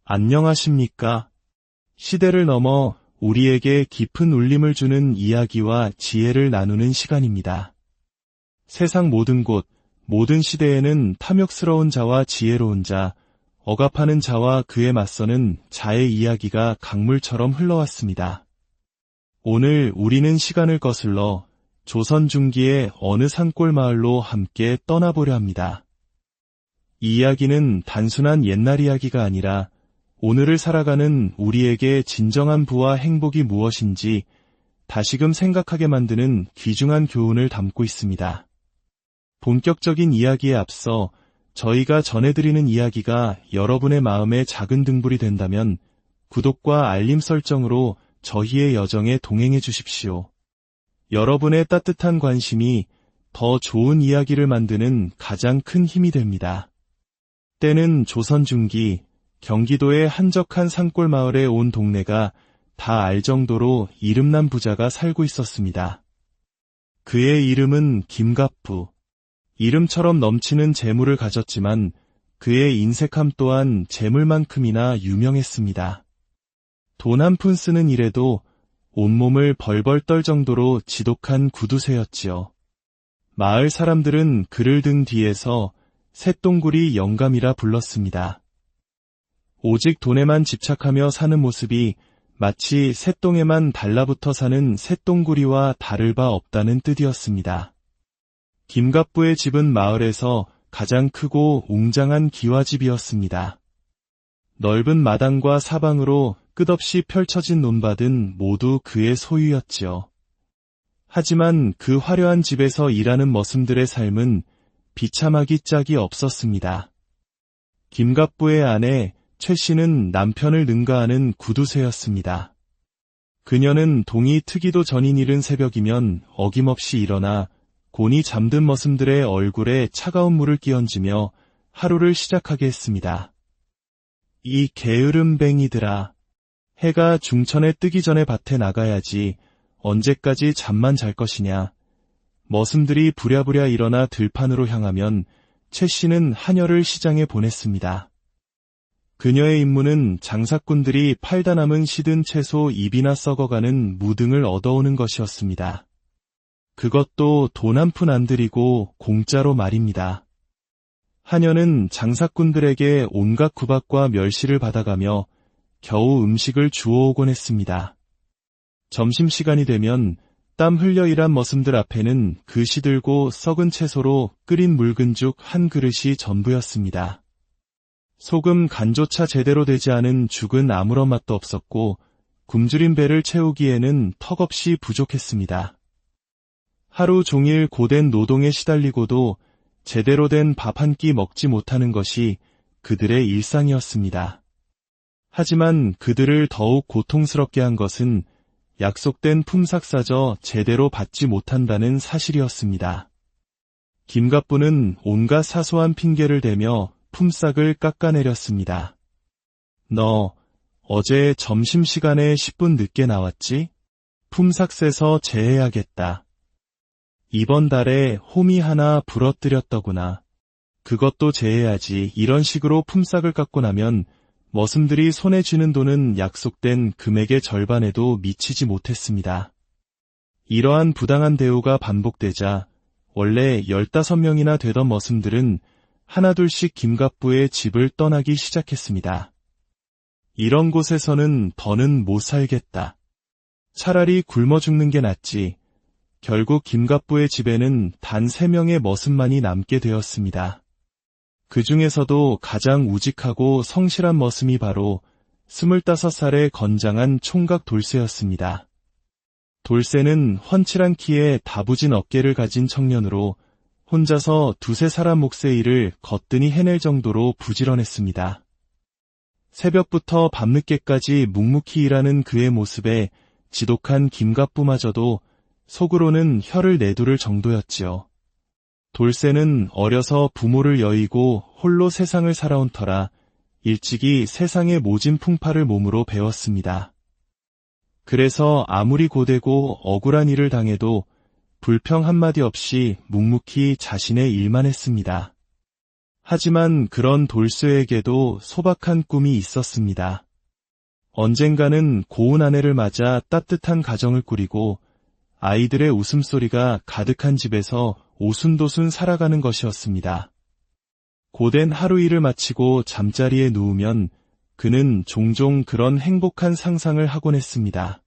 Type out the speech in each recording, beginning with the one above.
안녕하십니까? 시대를 넘어 우리에게 깊은 울림을 주는 이야기와 지혜를 나누는 시간입니다. 세상 모든 곳, 모든 시대에는 탐욕스러운 자와 지혜로운 자, 억압하는 자와 그에 맞서는 자의 이야기가 강물처럼 흘러왔습니다. 오늘 우리는 시간을 거슬러 조선 중기의 어느 산골 마을로 함께 떠나보려 합니다. 이 이야기는 단순한 옛날 이야기가 아니라 오늘을 살아가는 우리에게 진정한 부와 행복이 무엇인지 다시금 생각하게 만드는 귀중한 교훈을 담고 있습니다. 본격적인 이야기에 앞서 저희가 전해드리는 이야기가 여러분의 마음에 작은 등불이 된다면 구독과 알림 설정으로 저희의 여정에 동행해 주십시오. 여러분의 따뜻한 관심이 더 좋은 이야기를 만드는 가장 큰 힘이 됩니다. 때는 조선 중기, 경기도의 한적한 산골 마을에 온 동네가 다 알 정도로 이름난 부자가 살고 있었습니다. 그의 이름은 김갑부. 이름처럼 넘치는 재물을 가졌지만 그의 인색함 또한 재물만큼이나 유명했습니다. 돈 한 푼 쓰는 일에도 온몸을 벌벌 떨 정도로 지독한 구두쇠였지요. 마을 사람들은 그를 등 뒤에서 쇳덩구리 영감이라 불렀습니다. 오직 돈에만 집착하며 사는 모습이 마치 쇳덩에만 달라붙어 사는 쇳덩구리와 다를 바 없다는 뜻이었습니다. 김갑부의 집은 마을에서 가장 크고 웅장한 기와집이었습니다. 넓은 마당과 사방으로 끝없이 펼쳐진 논밭은 모두 그의 소유였지요. 하지만 그 화려한 집에서 일하는 머슴들의 삶은 비참하기 짝이 없었습니다. 김갑부의 아내 최 씨는 남편을 능가하는 구두쇠였습니다. 그녀는 동이 트기도 전인 이른 새벽이면 어김없이 일어나 곤히 잠든 머슴들의 얼굴에 차가운 물을 끼얹으며 하루를 시작하게 했습니다. 이 게으름뱅이들아, 해가 중천에 뜨기 전에 밭에 나가야지 언제까지 잠만 잘 것이냐. 머슴들이 부랴부랴 일어나 들판으로 향하면 최 씨는 하녀를 시장에 보냈습니다. 그녀의 임무는 장사꾼들이 팔다 남은 시든 채소 입이나 썩어가는 무등을 얻어오는 것이었습니다. 그것도 돈 한 푼 안 들이고 공짜로 말입니다. 하녀는 장사꾼들에게 온갖 구박과 멸시를 받아가며 겨우 음식을 주워오곤 했습니다. 점심시간이 되면 땀 흘려 일한 머슴들 앞에는 그 시들고 썩은 채소로 끓인 묽은 죽 한 그릇이 전부였습니다. 소금 간조차 제대로 되지 않은 죽은 아무런 맛도 없었고 굶주린 배를 채우기에는 턱없이 부족했습니다. 하루 종일 고된 노동에 시달리고도 제대로 된 밥 한 끼 먹지 못하는 것이 그들의 일상이었습니다. 하지만 그들을 더욱 고통스럽게 한 것은 약속된 품삯사저 제대로 받지 못한다는 사실이었습니다. 김갑부는 온갖 사소한 핑계를 대며 품삯을 깎아내렸습니다. 너 어제 점심시간에 10분 늦게 나왔지? 품삯에서 제해하겠다. 이번 달에 홈이 하나 부러뜨렸더구나. 그것도 제해하지. 이런 식으로 품삯을 깎고 나면 머슴들이 손에 쥐는 돈은 약속된 금액의 절반에도 미치지 못했습니다. 이러한 부당한 대우가 반복되자 원래 15명이나 되던 머슴들은 하나둘씩 김갑부의 집을 떠나기 시작했습니다. 이런 곳에서는 더는 못 살겠다. 차라리 굶어 죽는 게 낫지. 결국 김갑부의 집에는 단 3명의 머슴만이 남게 되었습니다. 그 중에서도 가장 우직하고 성실한 머슴이 바로 25살의 건장한 총각 돌쇠였습니다. 돌쇠는 훤칠한 키에 다부진 어깨를 가진 청년으로 혼자서 두세 사람 몫의 일을 거뜬히 해낼 정도로 부지런했습니다. 새벽부터 밤늦게까지 묵묵히 일하는 그의 모습에 지독한 김갑부마저도 속으로는 혀를 내두를 정도였지요. 돌쇠는 어려서 부모를 여의고 홀로 세상을 살아온 터라 일찍이 세상의 모진 풍파를 몸으로 배웠습니다. 그래서 아무리 고되고 억울한 일을 당해도 불평 한마디 없이 묵묵히 자신의 일만 했습니다. 하지만 그런 돌쇠에게도 소박한 꿈이 있었습니다. 언젠가는 고운 아내를 맞아 따뜻한 가정을 꾸리고 아이들의 웃음소리가 가득한 집에서 오순도순 살아가는 것이었습니다. 고된 하루 일을 마치고 잠자리에 누우면 그는 종종 그런 행복한 상상을 하곤 했습니다.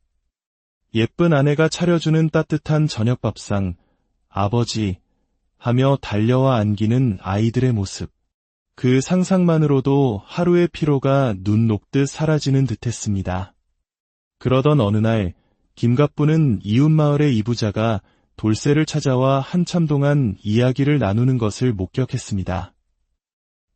예쁜 아내가 차려주는 따뜻한 저녁밥상, 아버지 하며 달려와 안기는 아이들의 모습. 그 상상만으로도 하루의 피로가 눈 녹듯 사라지는 듯했습니다. 그러던 어느 날 김갑부는 이웃마을의 이부자가 돌쇠를 찾아와 한참 동안 이야기를 나누는 것을 목격했습니다.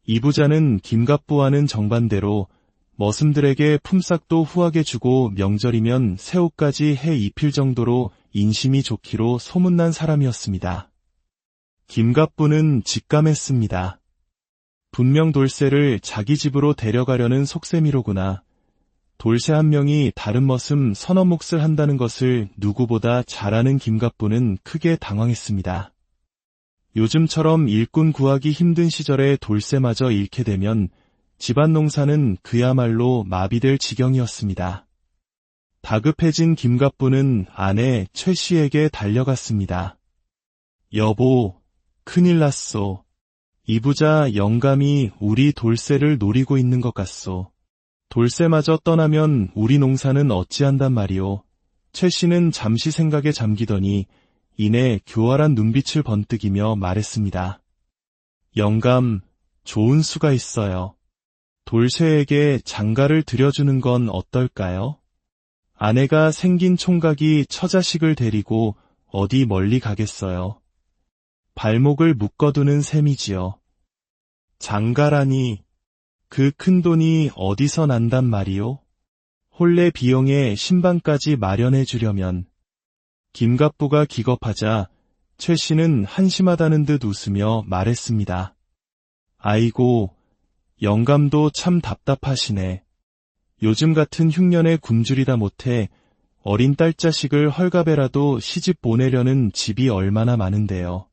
이부자는 김갑부와는 정반대로 머슴들에게 품삯도 후하게 주고 명절이면 새 옷까지 해 입힐 정도로 인심이 좋기로 소문난 사람이었습니다. 김갑부는 직감했습니다. 분명 돌쇠를 자기 집으로 데려가려는 속셈이로구나. 돌쇠 한 명이 다른 머슴 서너 몫을 한다는 것을 누구보다 잘 아는 김갑부는 크게 당황했습니다. 요즘처럼 일꾼 구하기 힘든 시절에 돌쇠마저 잃게 되면 집안 농사는 그야말로 마비될 지경이었습니다. 다급해진 김갑부는 아내 최 씨에게 달려갔습니다. 여보, 큰일 났소. 이부자 영감이 우리 돌쇠를 노리고 있는 것 같소. 돌쇠마저 떠나면 우리 농사는 어찌한단 말이오. 최 씨는 잠시 생각에 잠기더니 이내 교활한 눈빛을 번뜩이며 말했습니다. 영감, 좋은 수가 있어요. 돌쇠에게 장가를 들여주는 건 어떨까요? 아내가 생긴 총각이 처자식을 데리고 어디 멀리 가겠어요. 발목을 묶어두는 셈이지요. 장가라니, 그 큰 돈이 어디서 난단 말이오? 혼례 비용에 신방까지 마련해 주려면. 김갑부가 기겁하자 최 씨는 한심하다는 듯 웃으며 말했습니다. 아이고, 영감도 참 답답하시네. 요즘 같은 흉년에 굶주리다 못해 어린 딸자식을 헐갑에라도 시집 보내려는 집이 얼마나 많은데요.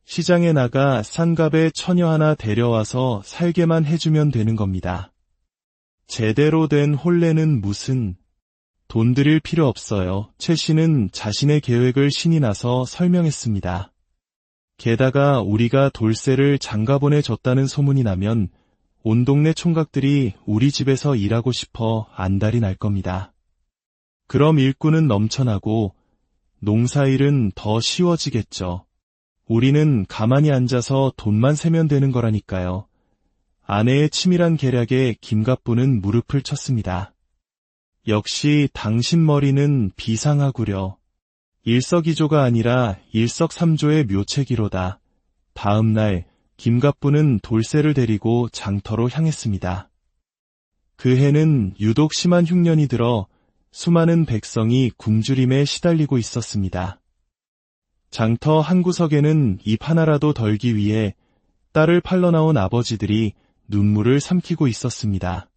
시장에 나가 싼값에 처녀 하나 데려와서 살게만 해주면 되는 겁니다. 제대로 된 혼례는 무슨... 돈 들일 필요 없어요. 최 씨는 자신의 계획을 신이 나서 설명했습니다. 게다가 우리가 돌쇠를 장가 보내줬다는 소문이 나면 온 동네 총각들이 우리 집에서 일하고 싶어 안달이 날 겁니다. 그럼 일꾼은 넘쳐나고 농사일은 더 쉬워지겠죠. 우리는 가만히 앉아서 돈만 세면 되는 거라니까요. 아내의 치밀한 계략에 김갑부는 무릎을 쳤습니다. 역시 당신 머리는 비상하구려. 일석이조가 아니라 일석삼조의 묘책이로다. 다음 날 김갑부는 돌쇠를 데리고 장터로 향했습니다. 그 해는 유독 심한 흉년이 들어 수많은 백성이 굶주림에 시달리고 있었습니다. 장터 한 구석에는 입 하나라도 덜기 위해 딸을 팔러 나온 아버지들이 눈물을 삼키고 있었습니다.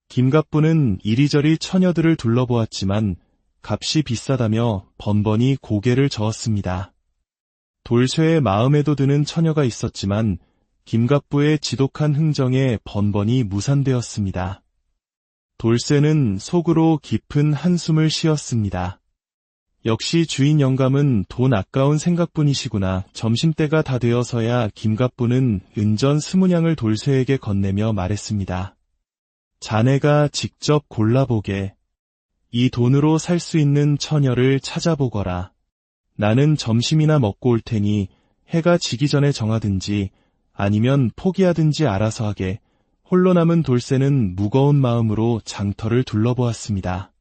김갑부는 이리저리 처녀들을 둘러보았지만 값이 비싸다며 번번이 고개를 저었습니다. 돌쇠의 마음에도 드는 처녀가 있었지만 김갑부의 지독한 흥정에 번번이 무산되었습니다. 돌쇠는 속으로 깊은 한숨을 쉬었습니다. 역시 주인 영감은 돈 아까운 생각뿐이시구나. 점심때가 다 되어서야 김갑부는 은전 20냥을 돌쇠에게 건네며 말했습니다. 자네가 직접 골라보게. 이 돈으로 살 수 있는 처녀를 찾아보거라. 나는 점심이나 먹고 올 테니 해가 지기 전에 정하든지 아니면 포기하든지 알아서 하게. 홀로 남은 돌쇠는 무거운 마음으로 장터를 둘러보았습니다.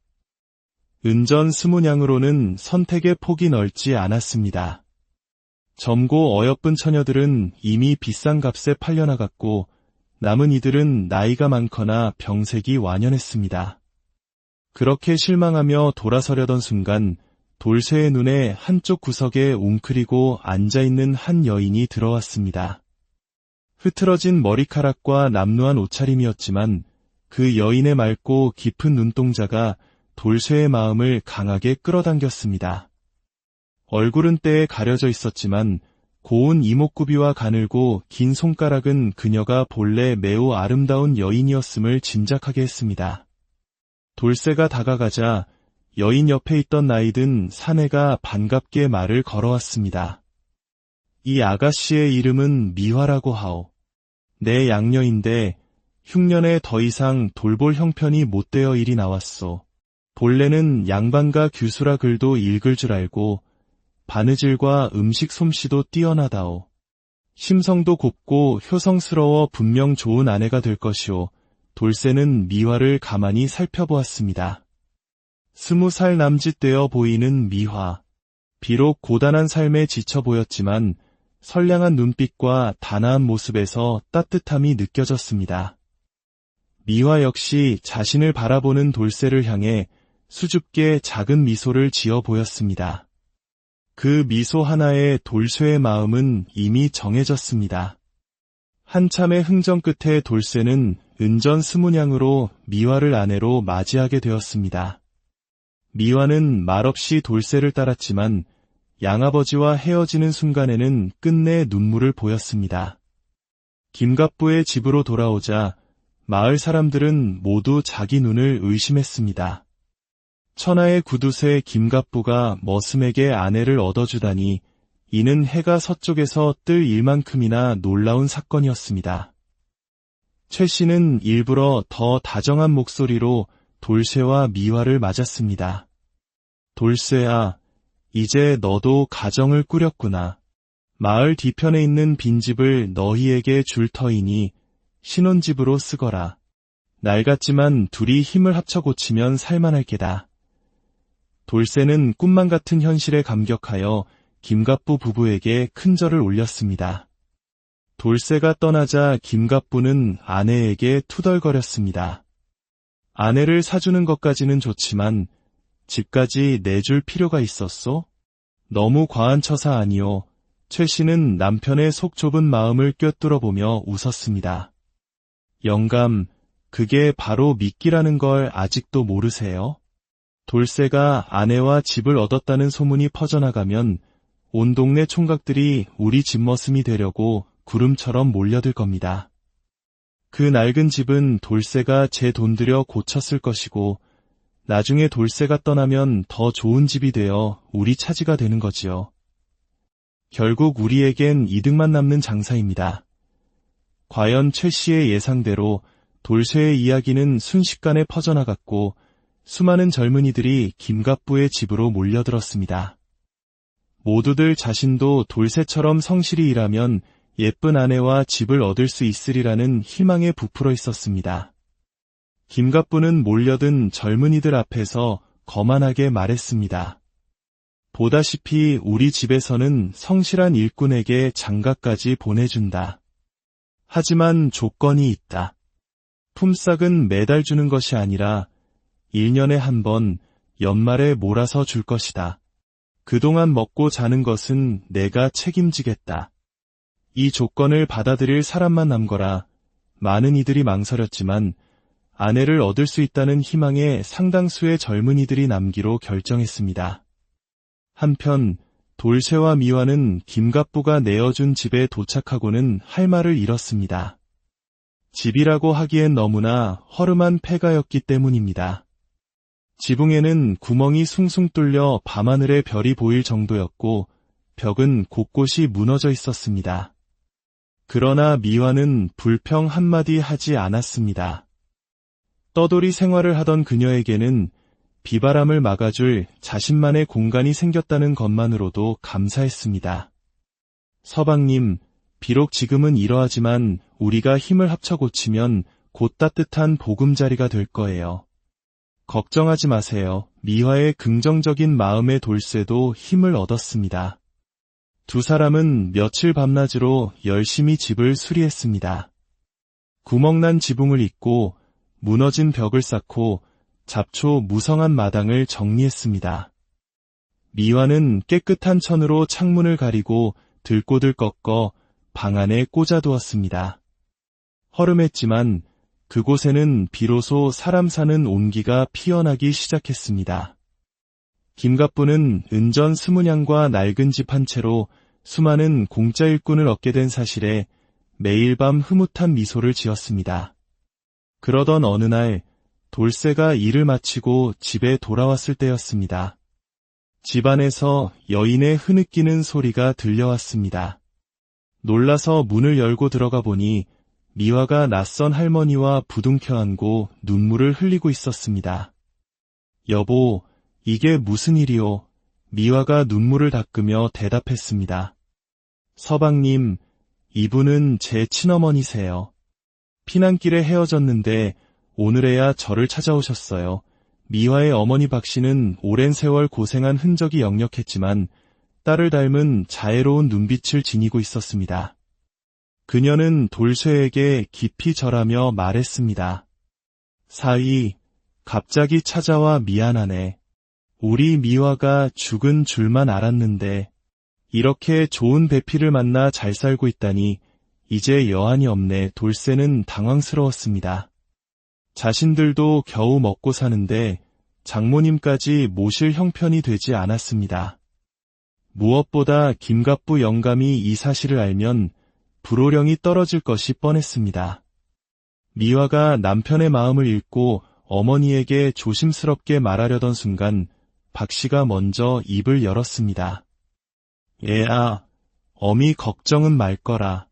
은전 20냥으로는 선택의 폭이 넓지 않았습니다. 젊고 어여쁜 처녀들은 이미 비싼 값에 팔려나갔고 남은 이들은 나이가 많거나 병색이 완연했습니다. 그렇게 실망하며 돌아서려던 순간 돌쇠의 눈에 한쪽 구석에 웅크리고 앉아있는 한 여인이 들어왔습니다. 흐트러진 머리카락과 남루한 옷차림이었지만 그 여인의 맑고 깊은 눈동자가 돌쇠의 마음을 강하게 끌어당겼습니다. 얼굴은 때에 가려져 있었지만 고운 이목구비와 가늘고 긴 손가락은 그녀가 본래 매우 아름다운 여인이었음을 짐작하게 했습니다. 돌쇠가 다가가자 여인 옆에 있던 나이든 사내가 반갑게 말을 걸어왔습니다. 이 아가씨의 이름은 미화라고 하오. 내 양녀인데 흉년에 더 이상 돌볼 형편이 못 되어 일이 나왔소. 본래는 양반가 규수라 글도 읽을 줄 알고 바느질과 음식 솜씨도 뛰어나다오. 심성도 곱고 효성스러워 분명 좋은 아내가 될 것이오. 돌쇠는 미화를 가만히 살펴보았습니다. 20살 남짓 되어 보이는 미화. 비록 고단한 삶에 지쳐 보였지만 선량한 눈빛과 단아한 모습에서 따뜻함이 느껴졌습니다. 미화 역시 자신을 바라보는 돌쇠를 향해 수줍게 작은 미소를 지어 보였습니다. 그 미소 하나에 돌쇠의 마음은 이미 정해졌습니다. 한참의 흥정 끝에 돌쇠는 은전 스문양으로 미화를 아내로 맞이하게 되었습니다. 미화는 말없이 돌쇠를 따랐지만 양아버지와 헤어지는 순간에는 끝내 눈물을 보였습니다. 김갑부의 집으로 돌아오자 마을 사람들은 모두 자기 눈을 의심했습니다. 천하의 구두쇠 김갑부가 머슴에게 아내를 얻어주다니 이는 해가 서쪽에서 뜰 일만큼이나 놀라운 사건이었습니다. 최 씨는 일부러 더 다정한 목소리로 돌쇠와 미화를 맞았습니다. 돌쇠아, 이제 너도 가정을 꾸렸구나. 마을 뒤편에 있는 빈집을 너희에게 줄 터이니 신혼집으로 쓰거라. 낡았지만 둘이 힘을 합쳐 고치면 살만할 게다. 돌쇠는 꿈만 같은 현실에 감격하여 김갑부 부부에게 큰 절을 올렸습니다. 돌쇠가 떠나자 김갑부는 아내에게 투덜거렸습니다. 아내를 사주는 것까지는 좋지만 집까지 내줄 필요가 있었소? 너무 과한 처사 아니오. 최 씨는 남편의 속 좁은 마음을 꿰뚫어보며 웃었습니다. 영감, 그게 바로 미끼라는 걸 아직도 모르세요? 돌쇠가 아내와 집을 얻었다는 소문이 퍼져나가면 온 동네 총각들이 우리 집머슴이 되려고 구름처럼 몰려들 겁니다. 그 낡은 집은 돌쇠가 제 돈 들여 고쳤을 것이고 나중에 돌쇠가 떠나면 더 좋은 집이 되어 우리 차지가 되는 거지요. 결국 우리에겐 이득만 남는 장사입니다. 과연 최 씨의 예상대로 돌쇠의 이야기는 순식간에 퍼져나갔고 수많은 젊은이들이 김갑부의 집으로 몰려들었습니다. 모두들 자신도 돌쇠처럼 성실히 일하면 예쁜 아내와 집을 얻을 수 있으리라는 희망에 부풀어 있었습니다. 김갑부는 몰려든 젊은이들 앞에서 거만하게 말했습니다. 보다시피 우리 집에서는 성실한 일꾼에게 장가까지 보내준다. 하지만 조건이 있다. 품삯은 매달 주는 것이 아니라 1년에 한 번 연말에 몰아서 줄 것이다. 그동안 먹고 자는 것은 내가 책임지겠다. 이 조건을 받아들일 사람만 남거라. 많은 이들이 망설였지만 아내를 얻을 수 있다는 희망에 상당수의 젊은이들이 남기로 결정했습니다. 한편 돌쇠와 미화는 김갑부가 내어준 집에 도착하고는 할 말을 잃었습니다. 집이라고 하기엔 너무나 허름한 폐가였기 때문입니다. 지붕에는 구멍이 숭숭 뚫려 밤하늘의 별이 보일 정도였고 벽은 곳곳이 무너져 있었습니다. 그러나 미화는 불평 한마디 하지 않았습니다. 떠돌이 생활을 하던 그녀에게는 비바람을 막아줄 자신만의 공간이 생겼다는 것만으로도 감사했습니다. 서방님, 비록 지금은 이러하지만 우리가 힘을 합쳐 고치면 곧 따뜻한 보금자리가 될 거예요. 걱정하지 마세요. 미화의 긍정적인 마음의 돌쇠도 힘을 얻었습니다. 두 사람은 며칠 밤낮으로 열심히 집을 수리했습니다. 구멍난 지붕을 잇고 무너진 벽을 쌓고 잡초 무성한 마당을 정리했습니다. 미화는 깨끗한 천으로 창문을 가리고 들꽃을 꺾어 방 안에 꽂아두었습니다. 허름했지만 그곳에는 비로소 사람 사는 온기가 피어나기 시작했습니다. 김갑부는 은전 20냥과 낡은 집 한 채로 수많은 공짜 일꾼을 얻게 된 사실에 매일 밤 흐뭇한 미소를 지었습니다. 그러던 어느 날 돌쇠가 일을 마치고 집에 돌아왔을 때였습니다. 집안에서 여인의 흐느끼는 소리가 들려왔습니다. 놀라서 문을 열고 들어가 보니 미화가 낯선 할머니와 부둥켜 안고 눈물을 흘리고 있었습니다. 여보, 이게 무슨 일이오? 미화가 눈물을 닦으며 대답했습니다. 서방님, 이분은 제 친어머니세요. 피난길에 헤어졌는데 오늘에야 저를 찾아오셨어요. 미화의 어머니 박씨는 오랜 세월 고생한 흔적이 역력했지만 딸을 닮은 자애로운 눈빛을 지니고 있었습니다. 그녀는 돌쇠에게 깊이 절하며 말했습니다. 사위, 갑자기 찾아와 미안하네. 우리 미화가 죽은 줄만 알았는데 이렇게 좋은 배필을 만나 잘 살고 있다니 이제 여한이 없네. 돌쇠는 당황스러웠습니다. 자신들도 겨우 먹고 사는데 장모님까지 모실 형편이 되지 않았습니다. 무엇보다 김갑부 영감이 이 사실을 알면 불호령이 떨어질 것이 뻔했습니다. 미화가 남편의 마음을 읽고 어머니에게 조심스럽게 말하려던 순간 박씨가 먼저 입을 열었습니다. 얘야, 어미 걱정은 말 거라.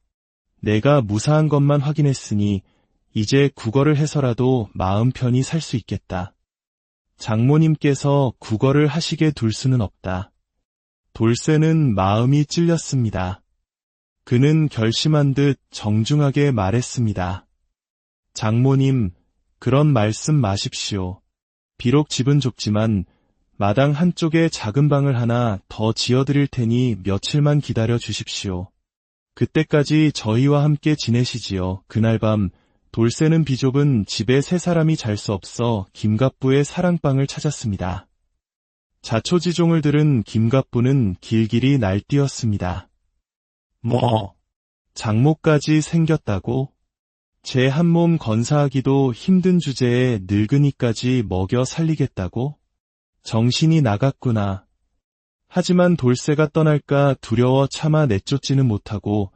내가 무사한 것만 확인했으니 이제 국어를 해서라도 마음 편히 살 수 있겠다. 장모님께서 국어를 하시게 둘 수는 없다. 돌쇠는 마음이 찔렸습니다. 그는 결심한 듯 정중하게 말했습니다. 장모님, 그런 말씀 마십시오. 비록 집은 좁지만 마당 한쪽에 작은 방을 하나 더 지어드릴 테니 며칠만 기다려 주십시오. 그때까지 저희와 함께 지내시지요. 그날 밤 돌쇠는 비좁은 집에 세 사람이 잘 수 없어 김갑부의 사랑방을 찾았습니다. 자초지종을 들은 김갑부는 길길이 날뛰었습니다. 뭐? 장모까지 생겼다고? 제 한몸 건사하기도 힘든 주제에 늙은이까지 먹여 살리겠다고? 정신이 나갔구나. 하지만 돌쇠가 떠날까 두려워 차마 내쫓지는 못하고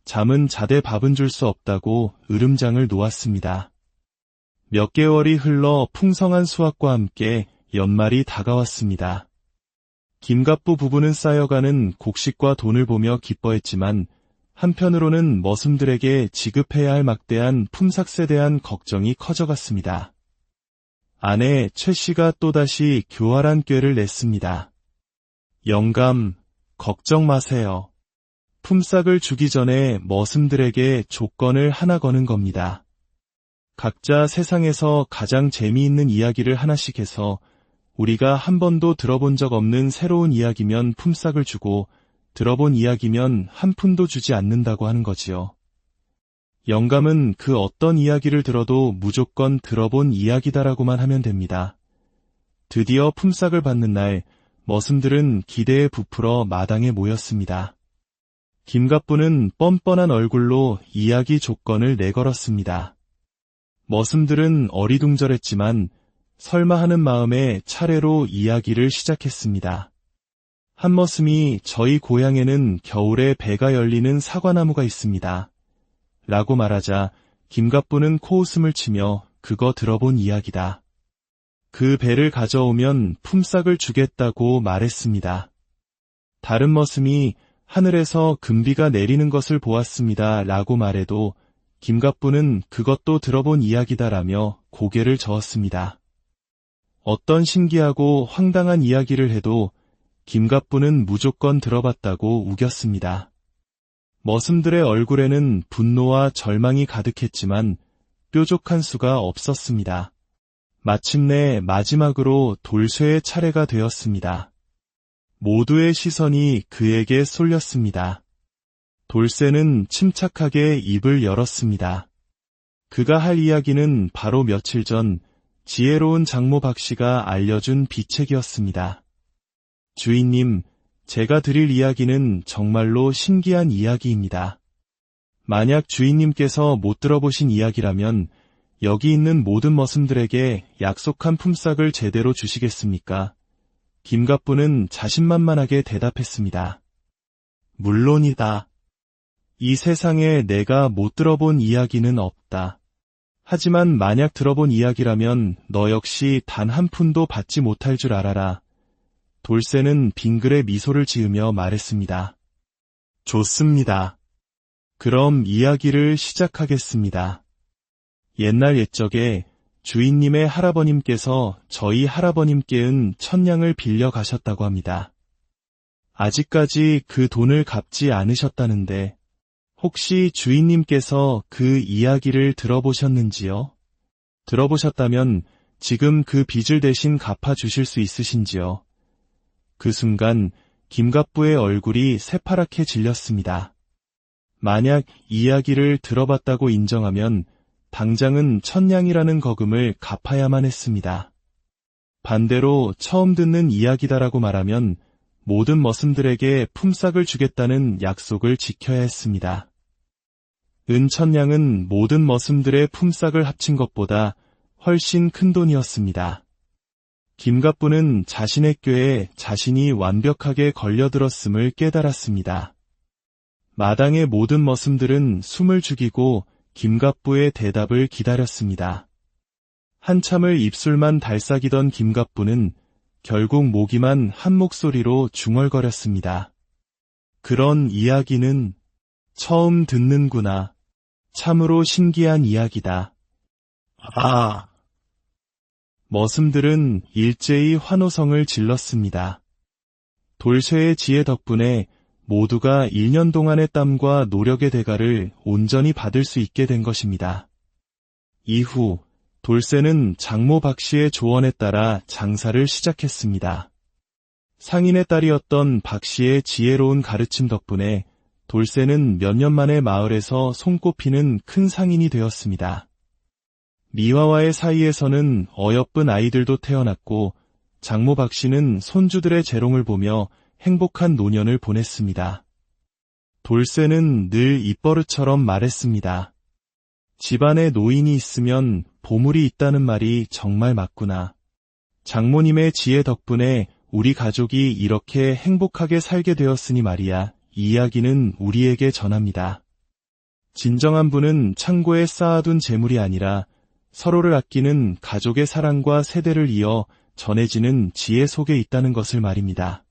잠은 자대 밥은 줄 수 없다고 으름장을 놓았습니다. 몇 개월이 흘러 풍성한 수확과 함께 연말이 다가왔습니다. 김갑부 부부는 쌓여가는 곡식과 돈을 보며 기뻐했지만 한편으로는 머슴들에게 지급해야 할 막대한 품삯에 대한 걱정이 커져갔습니다. 아내 최 씨가 또다시 교활한 꾀를 냈습니다. 영감, 걱정 마세요. 품삯을 주기 전에 머슴들에게 조건을 하나 거는 겁니다. 각자 세상에서 가장 재미있는 이야기를 하나씩 해서 우리가 한 번도 들어본 적 없는 새로운 이야기면 품삯을 주고 들어본 이야기면 한 푼도 주지 않는다고 하는 거지요. 영감은 그 어떤 이야기를 들어도 무조건 들어본 이야기다라고만 하면 됩니다. 드디어 품삯을 받는 날 머슴들은 기대에 부풀어 마당에 모였습니다. 김갑부는 뻔뻔한 얼굴로 이야기 조건을 내걸었습니다. 머슴들은 어리둥절했지만 설마 하는 마음에 차례로 이야기를 시작했습니다. 한 머슴이 저희 고향에는 겨울에 배가 열리는 사과나무가 있습니다. 라고 말하자 김갑부는 코웃음을 치며 그거 들어본 이야기다. 그 배를 가져오면 품삯을 주겠다고 말했습니다. 다른 머슴이 하늘에서 금비가 내리는 것을 보았습니다. 라고 말해도 김갑부는 그것도 들어본 이야기다라며 고개를 저었습니다. 어떤 신기하고 황당한 이야기를 해도 김갑부는 무조건 들어봤다고 우겼습니다. 머슴들의 얼굴에는 분노와 절망이 가득했지만 뾰족한 수가 없었습니다. 마침내 마지막으로 돌쇠의 차례가 되었습니다. 모두의 시선이 그에게 쏠렸습니다. 돌쇠는 침착하게 입을 열었습니다. 그가 할 이야기는 바로 며칠 전 지혜로운 장모 박씨가 알려준 비책이었습니다. 주인님, 제가 드릴 이야기는 정말로 신기한 이야기입니다. 만약 주인님께서 못 들어보신 이야기라면 여기 있는 모든 머슴들에게 약속한 품삯을 제대로 주시겠습니까? 김갑부는 자신만만하게 대답했습니다. 물론이다. 이 세상에 내가 못 들어본 이야기는 없다. 하지만 만약 들어본 이야기라면 너 역시 단 한 푼도 받지 못할 줄 알아라. 돌쇠는 빙글에 미소를 지으며 말했습니다. 좋습니다. 그럼 이야기를 시작하겠습니다. 옛날 옛적에 주인님의 할아버님께서 저희 할아버님께 은 1000냥을 빌려 가셨다고 합니다. 아직까지 그 돈을 갚지 않으셨다는데 혹시 주인님께서 그 이야기를 들어보셨는지요? 들어보셨다면 지금 그 빚을 대신 갚아주실 수 있으신지요? 그 순간 김갑부의 얼굴이 새파랗게 질렸습니다. 만약 이야기를 들어봤다고 인정하면 당장은 1000냥이라는 거금을 갚아야만 했습니다. 반대로 처음 듣는 이야기다라고 말하면 모든 머슴들에게 품삯을 주겠다는 약속을 지켜야 했습니다. 은 1000냥은 모든 머슴들의 품삯을 합친 것보다 훨씬 큰 돈이었습니다. 김갑부는 자신의 꾀에 자신이 완벽하게 걸려들었음을 깨달았습니다. 마당의 모든 머슴들은 숨을 죽이고 김갑부의 대답을 기다렸습니다. 한참을 입술만 달싹이던 김갑부는 결국 모기만 한 목소리로 중얼거렸습니다. 그런 이야기는 처음 듣는구나. 참으로 신기한 이야기다. 아! 머슴들은 일제히 환호성을 질렀습니다. 돌쇠의 지혜 덕분에 모두가 1년 동안의 땀과 노력의 대가를 온전히 받을 수 있게 된 것입니다. 이후 돌쇠는 장모 박씨의 조언에 따라 장사를 시작했습니다. 상인의 딸이었던 박씨의 지혜로운 가르침 덕분에 돌쇠는 몇 년 만에 마을에서 손꼽히는 큰 상인이 되었습니다. 미화와의 사이에서는 어여쁜 아이들도 태어났고 장모 박씨는 손주들의 재롱을 보며 행복한 노년을 보냈습니다. 돌쇠는 늘 입버릇처럼 말했습니다. 집안에 노인이 있으면 보물이 있다는 말이 정말 맞구나. 장모님의 지혜 덕분에 우리 가족이 이렇게 행복하게 살게 되었으니 말이야. 이 이야기는 우리에게 전합니다. 진정한 부는 창고에 쌓아둔 재물이 아니라 서로를 아끼는 가족의 사랑과 세대를 이어 전해지는 지혜 속에 있다는 것을 말입니다.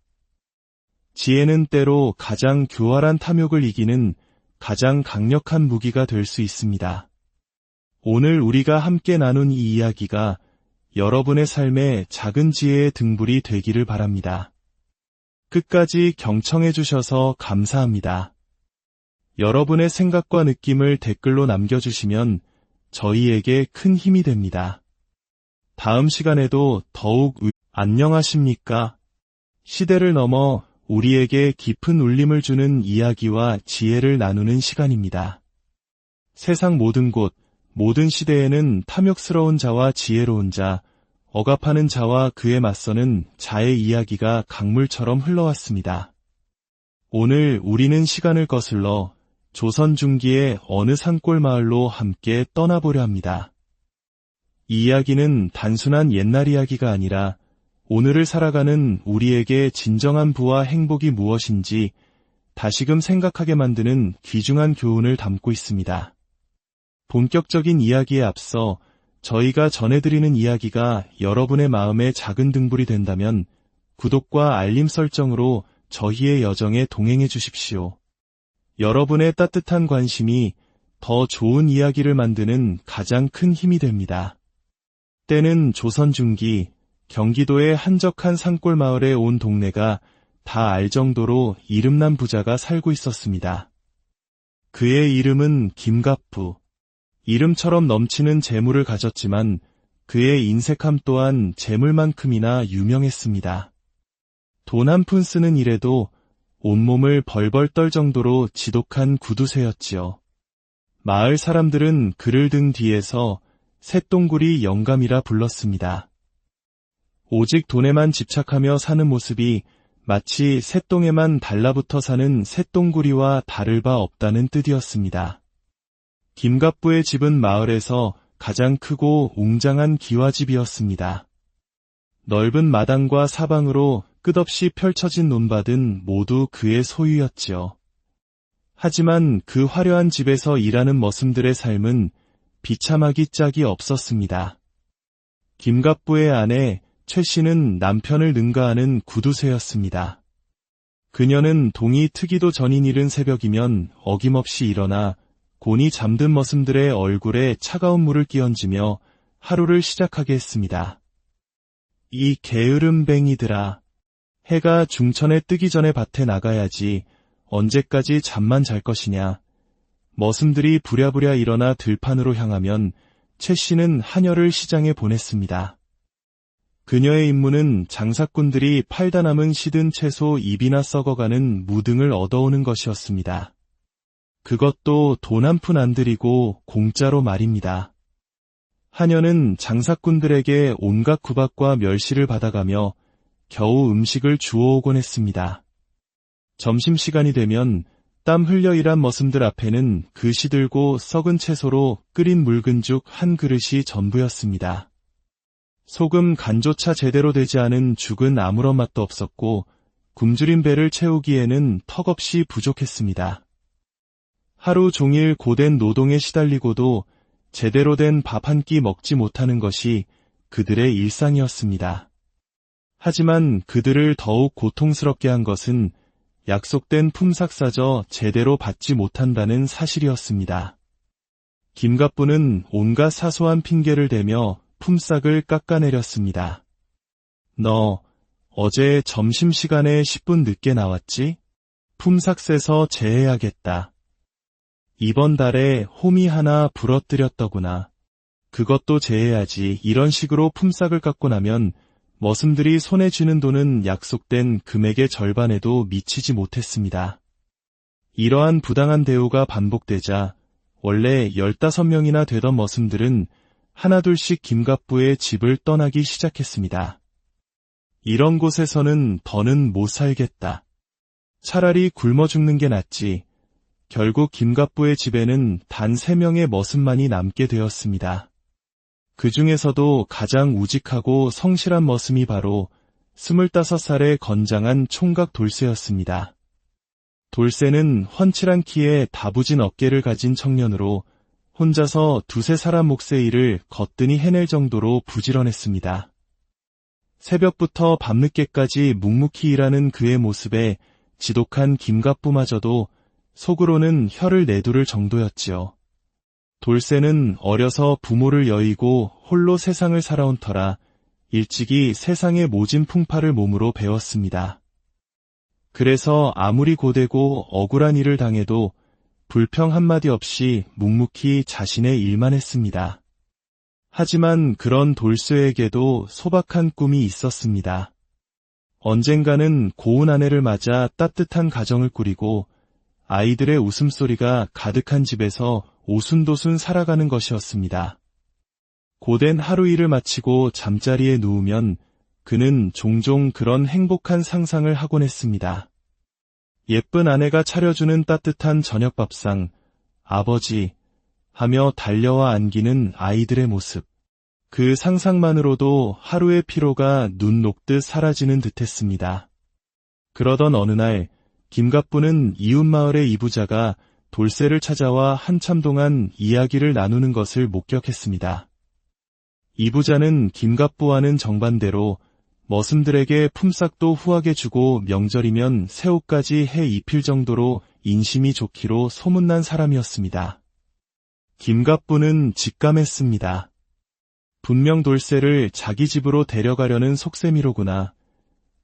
지혜는 때로 가장 교활한 탐욕을 이기는 가장 강력한 무기가 될 수 있습니다. 오늘 우리가 함께 나눈 이 이야기가 여러분의 삶에 작은 지혜의 등불이 되기를 바랍니다. 끝까지 경청해 주셔서 감사합니다. 여러분의 생각과 느낌을 댓글로 남겨주시면 저희에게 큰 힘이 됩니다. 다음 시간에도 더욱 안녕하십니까? 시대를 넘어 우리에게 깊은 울림을 주는 이야기와 지혜를 나누는 시간입니다. 세상 모든 곳, 모든 시대에는 탐욕스러운 자와 지혜로운 자, 억압하는 자와 그에 맞서는 자의 이야기가 강물처럼 흘러왔습니다. 오늘 우리는 시간을 거슬러 조선 중기의 어느 산골 마을로 함께 떠나보려 합니다. 이 이야기는 단순한 옛날 이야기가 아니라 오늘을 살아가는 우리에게 진정한 부와 행복이 무엇인지 다시금 생각하게 만드는 귀중한 교훈을 담고 있습니다. 본격적인 이야기에 앞서 저희가 전해드리는 이야기가 여러분의 마음에 작은 등불이 된다면 구독과 알림 설정으로 저희의 여정에 동행해 주십시오. 여러분의 따뜻한 관심이 더 좋은 이야기를 만드는 가장 큰 힘이 됩니다. 때는 조선 중기 경기도의 한적한 산골 마을에 온 동네가 다 알 정도로 이름난 부자가 살고 있었습니다. 그의 이름은 김갑부. 이름처럼 넘치는 재물을 가졌지만 그의 인색함 또한 재물만큼이나 유명했습니다. 돈 한 푼 쓰는 일에도 온몸을 벌벌 떨 정도로 지독한 구두쇠였지요. 마을 사람들은 그를 등 뒤에서 쇳덩구리 영감이라 불렀습니다. 오직 돈에만 집착하며 사는 모습이 마치 쇳덩에만 달라붙어 사는 쇳덩구리와 다를 바 없다는 뜻이었습니다. 김갑부의 집은 마을에서 가장 크고 웅장한 기와집이었습니다. 넓은 마당과 사방으로 끝없이 펼쳐진 논밭은 모두 그의 소유였지요. 하지만 그 화려한 집에서 일하는 머슴들의 삶은 비참하기 짝이 없었습니다. 김갑부의 아내 최 씨는 남편을 능가하는 구두쇠였습니다. 그녀는 동이 트기도 전인 이른 새벽이면 어김없이 일어나 곤히 잠든 머슴들의 얼굴에 차가운 물을 끼얹으며 하루를 시작하게 했습니다. 이 게으름뱅이들아. 해가 중천에 뜨기 전에 밭에 나가야지 언제까지 잠만 잘 것이냐. 머슴들이 부랴부랴 일어나 들판으로 향하면 최 씨는 하녀를 시장에 보냈습니다. 그녀의 임무는 장사꾼들이 팔다 남은 시든 채소 잎이나 썩어가는 무등을 얻어오는 것이었습니다. 그것도 돈 한 푼 안 들이고 공짜로 말입니다. 하녀는 장사꾼들에게 온갖 구박과 멸시를 받아가며 겨우 음식을 주워오곤 했습니다. 점심시간이 되면 땀 흘려 일한 머슴들 앞에는 그 시들고 썩은 채소로 끓인 묽은 죽 한 그릇이 전부였습니다. 소금 간조차 제대로 되지 않은 죽은 아무런 맛도 없었고 굶주린 배를 채우기에는 턱없이 부족했습니다. 하루 종일 고된 노동에 시달리고도 제대로 된 밥 한 끼 먹지 못하는 것이 그들의 일상이었습니다. 하지만 그들을 더욱 고통스럽게 한 것은 약속된 품삯사저 제대로 받지 못한다는 사실이었습니다. 김갑부는 온갖 사소한 핑계를 대며 품삯을 깎아내렸습니다. 너 어제 점심시간에 10분 늦게 나왔지? 품삯에서 제해야겠다. 이번 달에 홈이 하나 부러뜨렸더구나. 그것도 제해야지. 이런 식으로 품삯을 깎고 나면 머슴들이 손에 쥐는 돈은 약속된 금액의 절반에도 미치지 못했습니다. 이러한 부당한 대우가 반복되자 원래 15명이나 되던 머슴들은 하나둘씩 김갑부의 집을 떠나기 시작했습니다. 이런 곳에서는 더는 못 살겠다. 차라리 굶어 죽는 게 낫지. 결국 김갑부의 집에는 단 3명의 머슴만이 남게 되었습니다. 그 중에서도 가장 우직하고 성실한 머슴이 바로 25살의 건장한 총각 돌쇠였습니다. 돌쇠는 훤칠한 키에 다부진 어깨를 가진 청년으로 혼자서 두세 사람 몫의 일을 거뜬히 해낼 정도로 부지런했습니다. 새벽부터 밤늦게까지 묵묵히 일하는 그의 모습에 지독한 김갑부마저도 속으로는 혀를 내두를 정도였지요. 돌쇠는 어려서 부모를 여의고 홀로 세상을 살아온 터라 일찍이 세상의 모진 풍파를 몸으로 배웠습니다. 그래서 아무리 고되고 억울한 일을 당해도 불평 한마디 없이 묵묵히 자신의 일만 했습니다. 하지만 그런 돌쇠에게도 소박한 꿈이 있었습니다. 언젠가는 고운 아내를 맞아 따뜻한 가정을 꾸리고 아이들의 웃음소리가 가득한 집에서 오순도순 살아가는 것이었습니다. 고된 하루 일을 마치고 잠자리에 누우면 그는 종종 그런 행복한 상상을 하곤 했습니다. 예쁜 아내가 차려주는 따뜻한 저녁밥상, 아버지 하며 달려와 안기는 아이들의 모습. 그 상상만으로도 하루의 피로가 눈 녹듯 사라지는 듯했습니다. 그러던 어느 날 김갑부는 이웃마을의 이부자가 돌쇠를 찾아와 한참 동안 이야기를 나누는 것을 목격했습니다. 이부자는 김갑부와는 정반대로 머슴들에게 품삯도 후하게 주고 명절이면 새 옷까지 해 입힐 정도로 인심이 좋기로 소문난 사람이었습니다. 김갑부는 직감했습니다. 분명 돌쇠를 자기 집으로 데려가려는 속셈이로구나.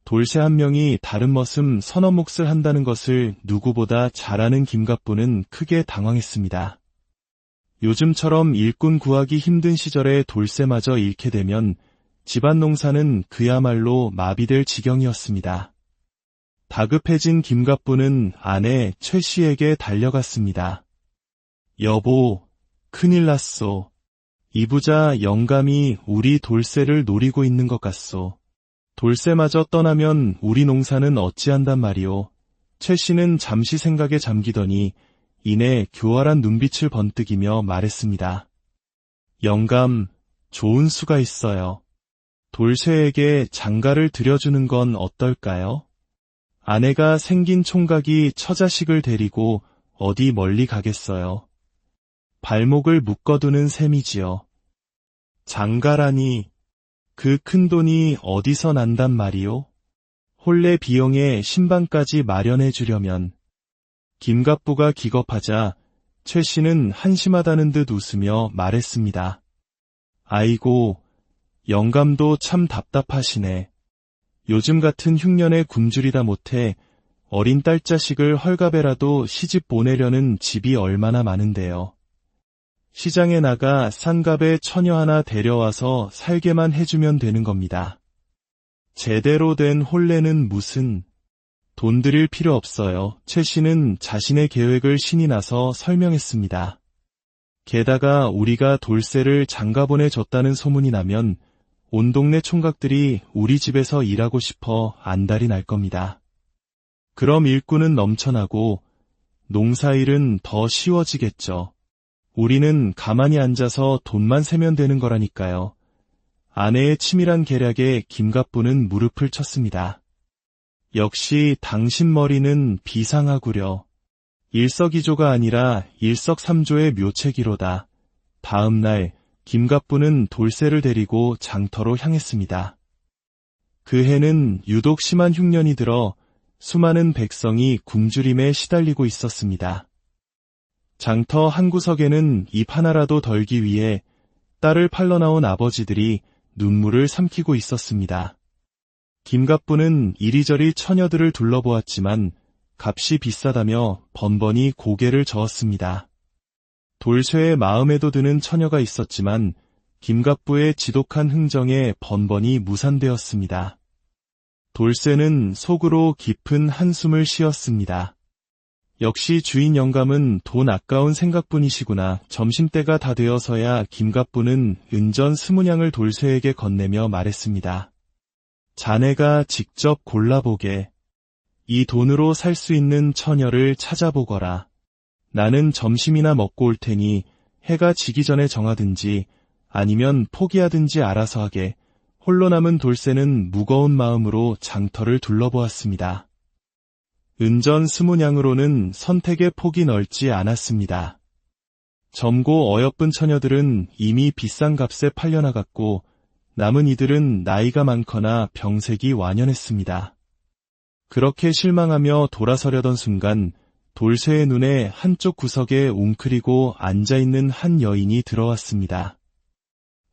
돌쇠 한 명이 다른 머슴 서너 몫을 한다는 것을 누구보다 잘 아는 김갑부는 크게 당황했습니다. 요즘처럼 일꾼 구하기 힘든 시절에 돌쇠마저 잃게 되면 집안 농사는 그야말로 마비될 지경이었습니다. 다급해진 김갑부는 아내 최 씨에게 달려갔습니다. 여보, 큰일 났소. 이부자 영감이 우리 돌쇠를 노리고 있는 것 같소. 돌쇠마저 떠나면 우리 농사는 어찌한단 말이오. 최 씨는 잠시 생각에 잠기더니 이내 교활한 눈빛을 번뜩이며 말했습니다. 영감, 좋은 수가 있어요. 돌쇠에게 장가를 들여주는 건 어떨까요? 아내가 생긴 총각이 처자식을 데리고 어디 멀리 가겠어요. 발목을 묶어두는 셈이지요. 장가라니, 그 큰돈이 어디서 난단 말이오? 혼례 비용에 신방까지 마련해 주려면. 김갑부가 기겁하자 최 씨는 한심하다는 듯 웃으며 말했습니다. 아이고, 영감도 참 답답하시네. 요즘 같은 흉년에 굶주리다 못해 어린 딸자식을 헐갑에라도 시집 보내려는 집이 얼마나 많은데요. 시장에 나가 싼 값에 처녀 하나 데려와서 살게만 해주면 되는 겁니다. 제대로 된 혼례는 무슨, 돈 들일 필요 없어요. 최 씨는 자신의 계획을 신이 나서 설명했습니다. 게다가 우리가 돌쇠를 장가보내 줬다는 소문이 나면 온 동네 총각들이 우리 집에서 일하고 싶어 안달이 날 겁니다. 그럼 일꾼은 넘쳐나고 농사일은 더 쉬워지겠죠. 우리는 가만히 앉아서 돈만 세면 되는 거라니까요. 아내의 치밀한 계략에 김갑부는 무릎을 쳤습니다. 역시 당신 머리는 비상하구려. 일석이조가 아니라 일석삼조의 묘책이로다. 다음 날 김갑부는 돌쇠를 데리고 장터로 향했습니다. 그 해는 유독 심한 흉년이 들어 수많은 백성이 굶주림에 시달리고 있었습니다. 장터 한 구석에는 입 하나라도 덜기 위해 딸을 팔러 나온 아버지들이 눈물을 삼키고 있었습니다. 김갑부는 이리저리 처녀들을 둘러보았지만 값이 비싸다며 번번이 고개를 저었습니다. 돌쇠의 마음에도 드는 처녀가 있었지만 김갑부의 지독한 흥정에 번번이 무산되었습니다. 돌쇠는 속으로 깊은 한숨을 쉬었습니다. 역시 주인 영감은 돈 아까운 생각뿐이시구나. 점심때가 다 되어서야 김갑부는 은전 20냥을 돌쇠에게 건네며 말했습니다. 자네가 직접 골라보게. 이 돈으로 살 수 있는 처녀를 찾아보거라. 나는 점심이나 먹고 올 테니 해가 지기 전에 정하든지 아니면 포기하든지 알아서 하게. 홀로 남은 돌쇠는 무거운 마음으로 장터를 둘러보았습니다. 은전 20냥으로는 선택의 폭이 넓지 않았습니다. 젊고 어여쁜 처녀들은 이미 비싼 값에 팔려나갔고 남은 이들은 나이가 많거나 병색이 완연했습니다. 그렇게 실망하며 돌아서려던 순간 돌쇠의 눈에 한쪽 구석에 웅크리고 앉아있는 한 여인이 들어왔습니다.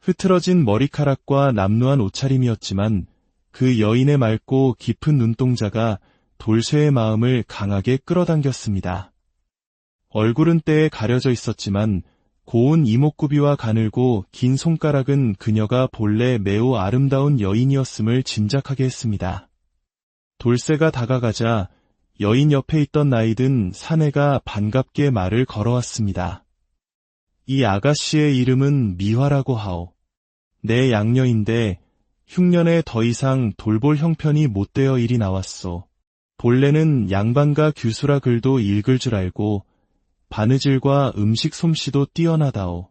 흐트러진 머리카락과 남루한 옷차림이었지만 그 여인의 맑고 깊은 눈동자가 돌쇠의 마음을 강하게 끌어당겼습니다. 얼굴은 때에 가려져 있었지만 고운 이목구비와 가늘고 긴 손가락은 그녀가 본래 매우 아름다운 여인이었음을 짐작하게 했습니다. 돌쇠가 다가가자 여인 옆에 있던 나이든 사내가 반갑게 말을 걸어왔습니다. 이 아가씨의 이름은 미화라고 하오. 내 양녀인데 흉년에 더 이상 돌볼 형편이 못되어 일이 나왔소. 본래는 양반가 규수라 글도 읽을 줄 알고 바느질과 음식 솜씨도 뛰어나다오.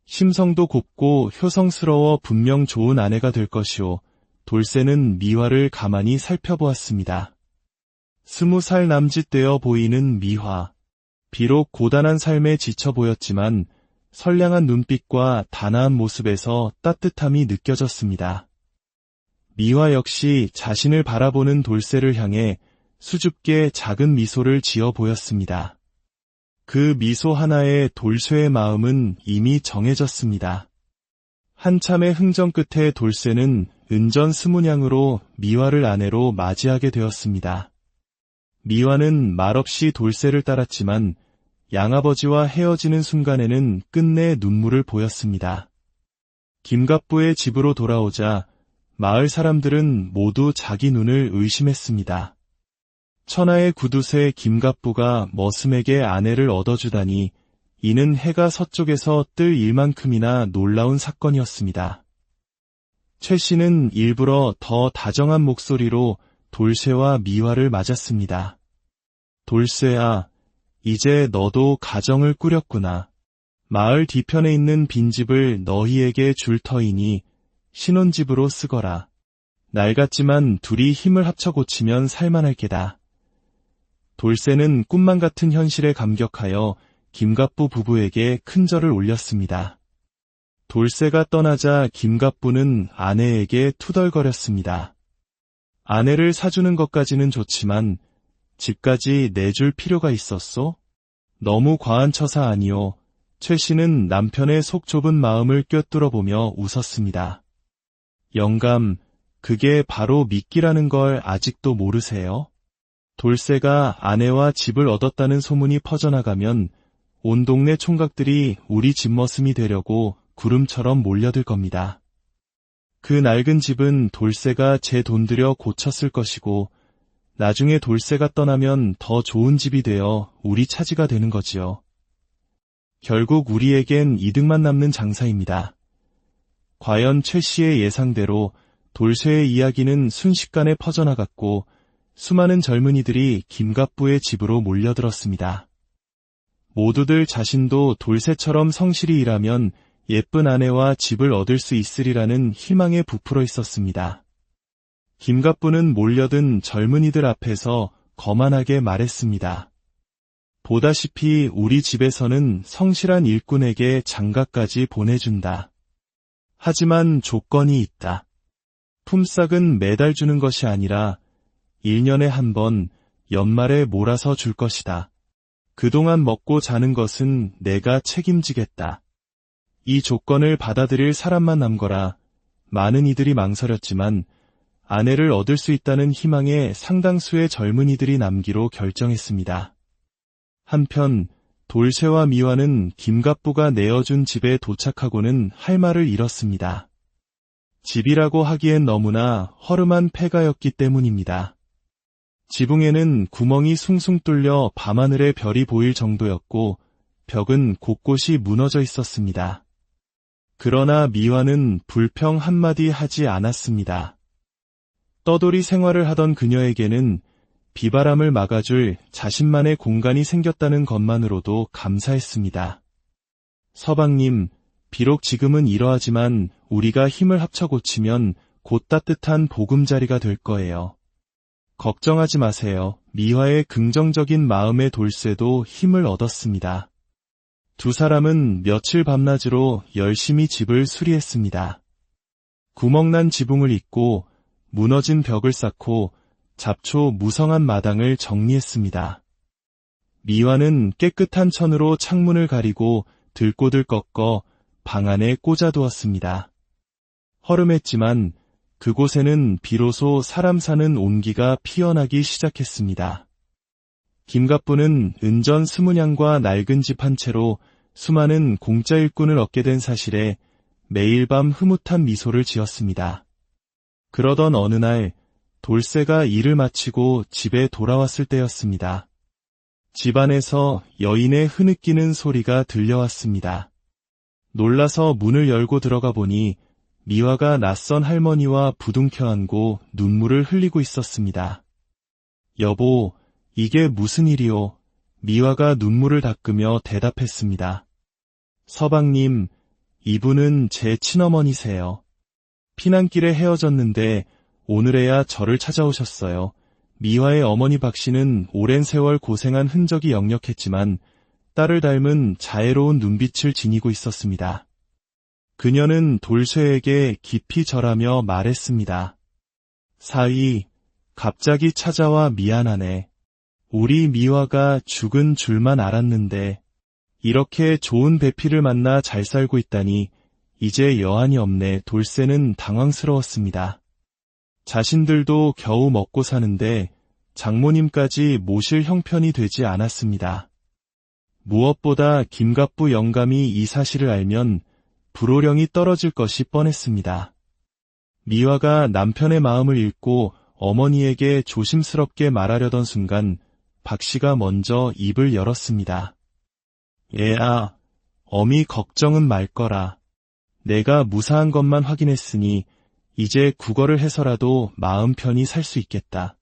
심성도 곱고 효성스러워 분명 좋은 아내가 될 것이오. 돌쇠는 미화를 가만히 살펴보았습니다. 20살 남짓 되어 보이는 미화. 비록 고단한 삶에 지쳐 보였지만 선량한 눈빛과 단아한 모습에서 따뜻함이 느껴졌습니다. 미화 역시 자신을 바라보는 돌쇠를 향해 수줍게 작은 미소를 지어 보였습니다. 그 미소 하나에 돌쇠의 마음은 이미 정해졌습니다. 한참의 흥정 끝에 돌쇠는 은전 20냥으로 미화를 아내로 맞이하게 되었습니다. 미화는 말없이 돌쇠를 따랐지만 양아버지와 헤어지는 순간에는 끝내 눈물을 보였습니다. 김갑부의 집으로 돌아오자 마을 사람들은 모두 자기 눈을 의심했습니다. 천하의 구두쇠 김갑부가 머슴에게 아내를 얻어주다니 이는 해가 서쪽에서 뜰 일만큼이나 놀라운 사건이었습니다. 최 씨는 일부러 더 다정한 목소리로 돌쇠와 미화를 맞았습니다. 돌쇠아, 이제 너도 가정을 꾸렸구나. 마을 뒤편에 있는 빈집을 너희에게 줄 터이니 신혼집으로 쓰거라. 낡았지만 둘이 힘을 합쳐 고치면 살만할 게다. 돌쇠는 꿈만 같은 현실에 감격하여 김갑부 부부에게 큰 절을 올렸습니다. 돌쇠가 떠나자 김갑부는 아내에게 투덜거렸습니다. 아내를 사주는 것까지는 좋지만 집까지 내줄 필요가 있었소? 너무 과한 처사 아니오. 최 씨는 남편의 속 좁은 마음을 꿰뚫어보며 웃었습니다. 영감, 그게 바로 미끼라는 걸 아직도 모르세요? 돌쇠가 아내와 집을 얻었다는 소문이 퍼져나가면 온 동네 총각들이 우리 집머슴이 되려고 구름처럼 몰려들 겁니다. 그 낡은 집은 돌쇠가 제 돈 들여 고쳤을 것이고 나중에 돌쇠가 떠나면 더 좋은 집이 되어 우리 차지가 되는 거지요. 결국 우리에겐 이득만 남는 장사입니다. 과연 최 씨의 예상대로 돌쇠의 이야기는 순식간에 퍼져나갔고 수많은 젊은이들이 김갑부의 집으로 몰려들었습니다. 모두들 자신도 돌쇠처럼 성실히 일하면 예쁜 아내와 집을 얻을 수 있으리라는 희망에 부풀어 있었습니다. 김갑부는 몰려든 젊은이들 앞에서 거만하게 말했습니다. 보다시피 우리 집에서는 성실한 일꾼에게 장가까지 보내준다. 하지만 조건이 있다. 품삯은 매달 주는 것이 아니라 1년에 한 번 연말에 몰아서 줄 것이다. 그동안 먹고 자는 것은 내가 책임지겠다. 이 조건을 받아들일 사람만 남거라. 많은 이들이 망설였지만 아내를 얻을 수 있다는 희망에 상당수의 젊은이들이 남기로 결정했습니다. 한편 돌쇠와 미화는 김갑부가 내어준 집에 도착하고는 할 말을 잃었습니다. 집이라고 하기엔 너무나 허름한 폐가였기 때문입니다. 지붕에는 구멍이 숭숭 뚫려 밤하늘의 별이 보일 정도였고 벽은 곳곳이 무너져 있었습니다. 그러나 미화는 불평 한마디 하지 않았습니다. 떠돌이 생활을 하던 그녀에게는 비바람을 막아줄 자신만의 공간이 생겼다는 것만으로도 감사했습니다. 서방님, 비록 지금은 이러하지만 우리가 힘을 합쳐 고치면 곧 따뜻한 보금자리가 될 거예요. 걱정하지 마세요. 미화의 긍정적인 마음의 돌쇠도 힘을 얻었습니다. 두 사람은 며칠 밤낮으로 열심히 집을 수리했습니다. 구멍난 지붕을 잇고 무너진 벽을 쌓고 잡초 무성한 마당을 정리했습니다. 미화는 깨끗한 천으로 창문을 가리고 들꽃을 꺾어 방 안에 꽂아두었습니다. 허름했지만 그곳에는 비로소 사람 사는 온기가 피어나기 시작했습니다. 김갑부는 은전 20냥과 낡은 집 한 채로 수많은 공짜 일꾼을 얻게 된 사실에 매일 밤 흐뭇한 미소를 지었습니다. 그러던 어느 날 돌쇠가 일을 마치고 집에 돌아왔을 때였습니다. 집안에서 여인의 흐느끼는 소리가 들려왔습니다. 놀라서 문을 열고 들어가 보니 미화가 낯선 할머니와 부둥켜 안고 눈물을 흘리고 있었습니다. 여보, 이게 무슨 일이오? 미화가 눈물을 닦으며 대답했습니다. 서방님, 이분은 제 친어머니세요. 피난길에 헤어졌는데 오늘에야 저를 찾아오셨어요. 미화의 어머니 박씨는 오랜 세월 고생한 흔적이 역력했지만 딸을 닮은 자애로운 눈빛을 지니고 있었습니다. 그녀는 돌쇠에게 깊이 절하며 말했습니다. 사위, 갑자기 찾아와 미안하네. 우리 미화가 죽은 줄만 알았는데 이렇게 좋은 배필을 만나 잘 살고 있다니 이제 여한이 없네. 돌쇠는 당황스러웠습니다. 자신들도 겨우 먹고 사는데 장모님까지 모실 형편이 되지 않았습니다. 무엇보다 김갑부 영감이 이 사실을 알면 불호령이 떨어질 것이 뻔했습니다. 미화가 남편의 마음을 읽고 어머니에게 조심스럽게 말하려던 순간 박씨가 먼저 입을 열었습니다. 얘아, 어미 걱정은 말 거라. 내가 무사한 것만 확인했으니 이제 국어를 해서라도 마음 편히 살 수 있겠다.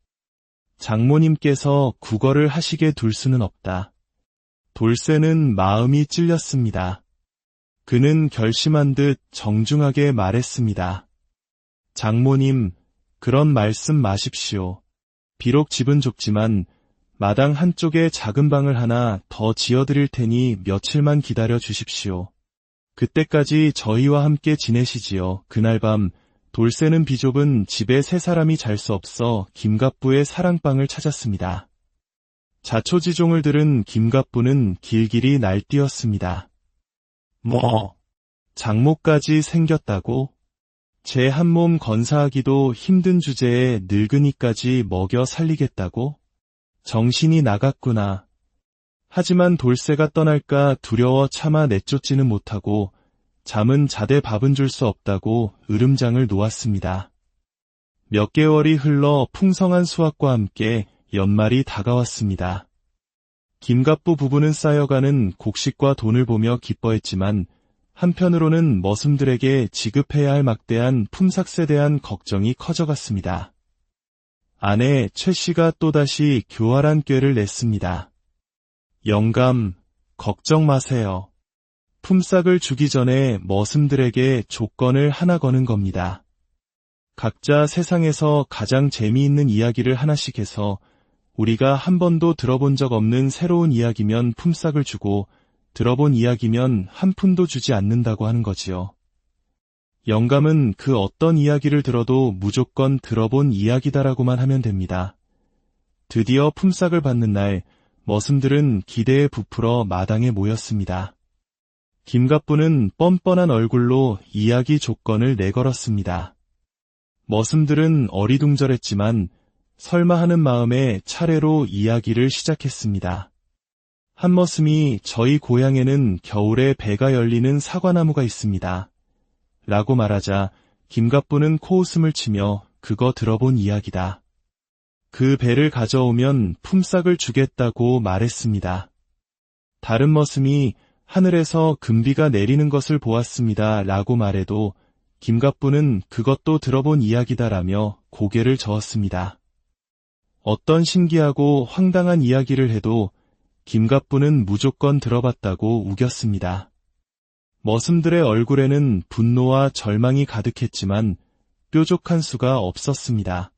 장모님께서 국어를 하시게 둘 수는 없다. 돌쇠는 마음이 찔렸습니다. 그는 결심한 듯 정중하게 말했습니다. 장모님, 그런 말씀 마십시오. 비록 집은 좁지만 마당 한쪽에 작은 방을 하나 더 지어드릴 테니 며칠만 기다려 주십시오. 그때까지 저희와 함께 지내시지요. 그날 밤 돌쇠는 비좁은 집에 세 사람이 잘 수 없어 김갑부의 사랑방을 찾았습니다. 자초지종을 들은 김갑부는 길길이 날뛰었습니다. 뭐, 장모까지 생겼다고? 제 한몸 건사하기도 힘든 주제에 늙은이까지 먹여 살리겠다고? 정신이 나갔구나. 하지만 돌쇠가 떠날까 두려워 차마 내쫓지는 못하고 잠은 자대 밥은 줄 수 없다고 으름장을 놓았습니다. 몇 개월이 흘러 풍성한 수확과 함께 연말이 다가왔습니다. 김갑부 부부는 쌓여가는 곡식과 돈을 보며 기뻐했지만 한편으로는 머슴들에게 지급해야 할 막대한 품삯에 대한 걱정이 커져갔습니다. 아내 최 씨가 또다시 교활한 꾀를 냈습니다. 영감, 걱정 마세요. 품삯을 주기 전에 머슴들에게 조건을 하나 거는 겁니다. 각자 세상에서 가장 재미있는 이야기를 하나씩 해서 우리가 한 번도 들어본 적 없는 새로운 이야기면 품삯을 주고 들어본 이야기면 한 푼도 주지 않는다고 하는 거지요. 영감은 그 어떤 이야기를 들어도 무조건 들어본 이야기다라고만 하면 됩니다. 드디어 품삯을 받는 날 머슴들은 기대에 부풀어 마당에 모였습니다. 김갑부는 뻔뻔한 얼굴로 이야기 조건을 내걸었습니다. 머슴들은 어리둥절했지만 설마 하는 마음에 차례로 이야기를 시작했습니다. 한 머슴이 저희 고향에는 겨울에 배가 열리는 사과나무가 있습니다. 라고 말하자 김갑부는 코웃음을 치며 그거 들어본 이야기다. 그 배를 가져오면 품삯을 주겠다고 말했습니다. 다른 머슴이 하늘에서 금비가 내리는 것을 보았습니다. 라고 말해도 김갑부는 그것도 들어본 이야기다라며 고개를 저었습니다. 어떤 신기하고 황당한 이야기를 해도 김갑부는 무조건 들어봤다고 우겼습니다. 머슴들의 얼굴에는 분노와 절망이 가득했지만 뾰족한 수가 없었습니다.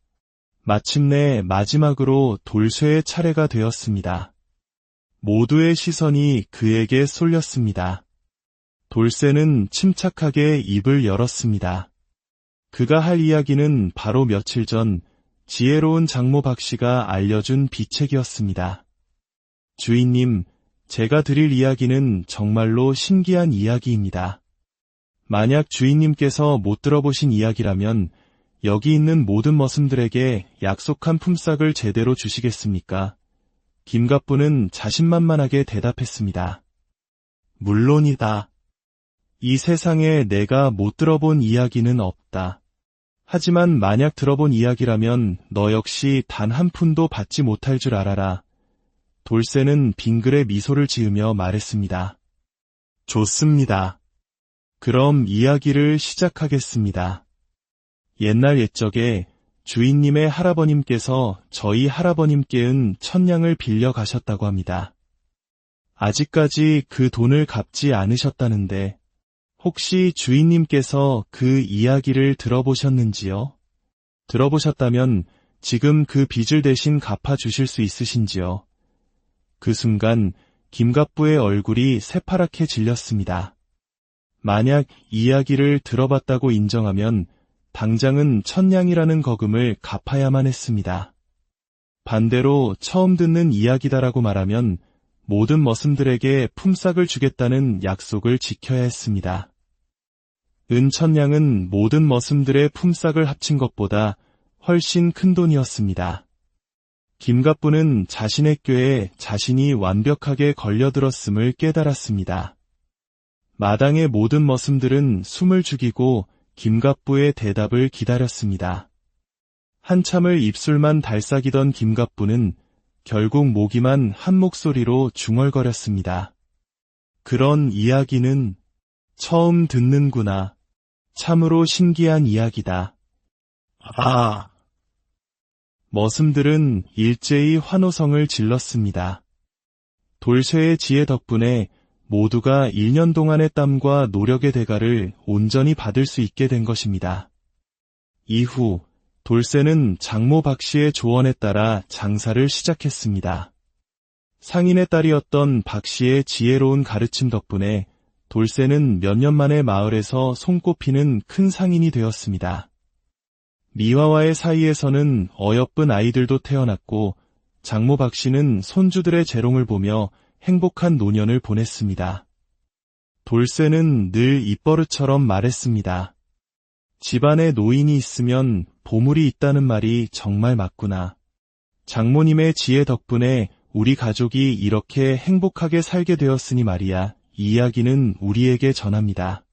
마침내 마지막으로 돌쇠의 차례가 되었습니다. 모두의 시선이 그에게 쏠렸습니다. 돌쇠는 침착하게 입을 열었습니다. 그가 할 이야기는 바로 며칠 전 지혜로운 장모 박씨가 알려준 비책이었습니다. 주인님, 제가 드릴 이야기는 정말로 신기한 이야기입니다. 만약 주인님께서 못 들어보신 이야기라면 여기 있는 모든 머슴들에게 약속한 품삯을 제대로 주시겠습니까? 김갑부는 자신만만하게 대답했습니다. 물론이다. 이 세상에 내가 못 들어본 이야기는 없다. 하지만 만약 들어본 이야기라면 너 역시 단 한 푼도 받지 못할 줄 알아라. 돌쇠는 빙그레 미소를 지으며 말했습니다. 좋습니다. 그럼 이야기를 시작하겠습니다. 옛날 옛적에 주인님의 할아버님께서 저희 할아버님께은 1000냥을 빌려 가셨다고 합니다. 아직까지 그 돈을 갚지 않으셨다는데 혹시 주인님께서 그 이야기를 들어보셨는지요? 들어보셨다면 지금 그 빚을 대신 갚아주실 수 있으신지요? 그 순간 김갑부의 얼굴이 새파랗게 질렸습니다. 만약 이야기를 들어봤다고 인정하면 당장은 1000냥이라는 거금을 갚아야만 했습니다. 반대로 처음 듣는 이야기다라고 말하면 모든 머슴들에게 품삯을 주겠다는 약속을 지켜야 했습니다. 은 1000냥은 모든 머슴들의 품삯을 합친 것보다 훨씬 큰 돈이었습니다. 김갑부는 자신의 꾀에 자신이 완벽하게 걸려들었음을 깨달았습니다. 마당의 모든 머슴들은 숨을 죽이고 김갑부의 대답을 기다렸습니다. 한참을 입술만 달싹이던 김갑부는 결국 모기만 한 목소리로 중얼거렸습니다. 그런 이야기는 처음 듣는구나. 참으로 신기한 이야기다. 아, 머슴들은 일제히 환호성을 질렀습니다. 돌쇠의 지혜 덕분에 모두가 1년 동안의 땀과 노력의 대가를 온전히 받을 수 있게 된 것입니다. 이후 돌쇠는 장모 박씨의 조언에 따라 장사를 시작했습니다. 상인의 딸이었던 박 씨의 지혜로운 가르침 덕분에 돌쇠는 몇 년 만에 마을에서 손꼽히는 큰 상인이 되었습니다. 미화와의 사이에서는 어여쁜 아이들도 태어났고 장모 박 씨는 손주들의 재롱을 보며 행복한 노년을 보냈습니다. 돌쇠는 늘 입버릇처럼 말했습니다. 집안에 노인이 있으면 보물이 있다는 말이 정말 맞구나. 장모님의 지혜 덕분에 우리 가족이 이렇게 행복하게 살게 되었으니 말이야. 이 이야기는 우리에게 전합니다.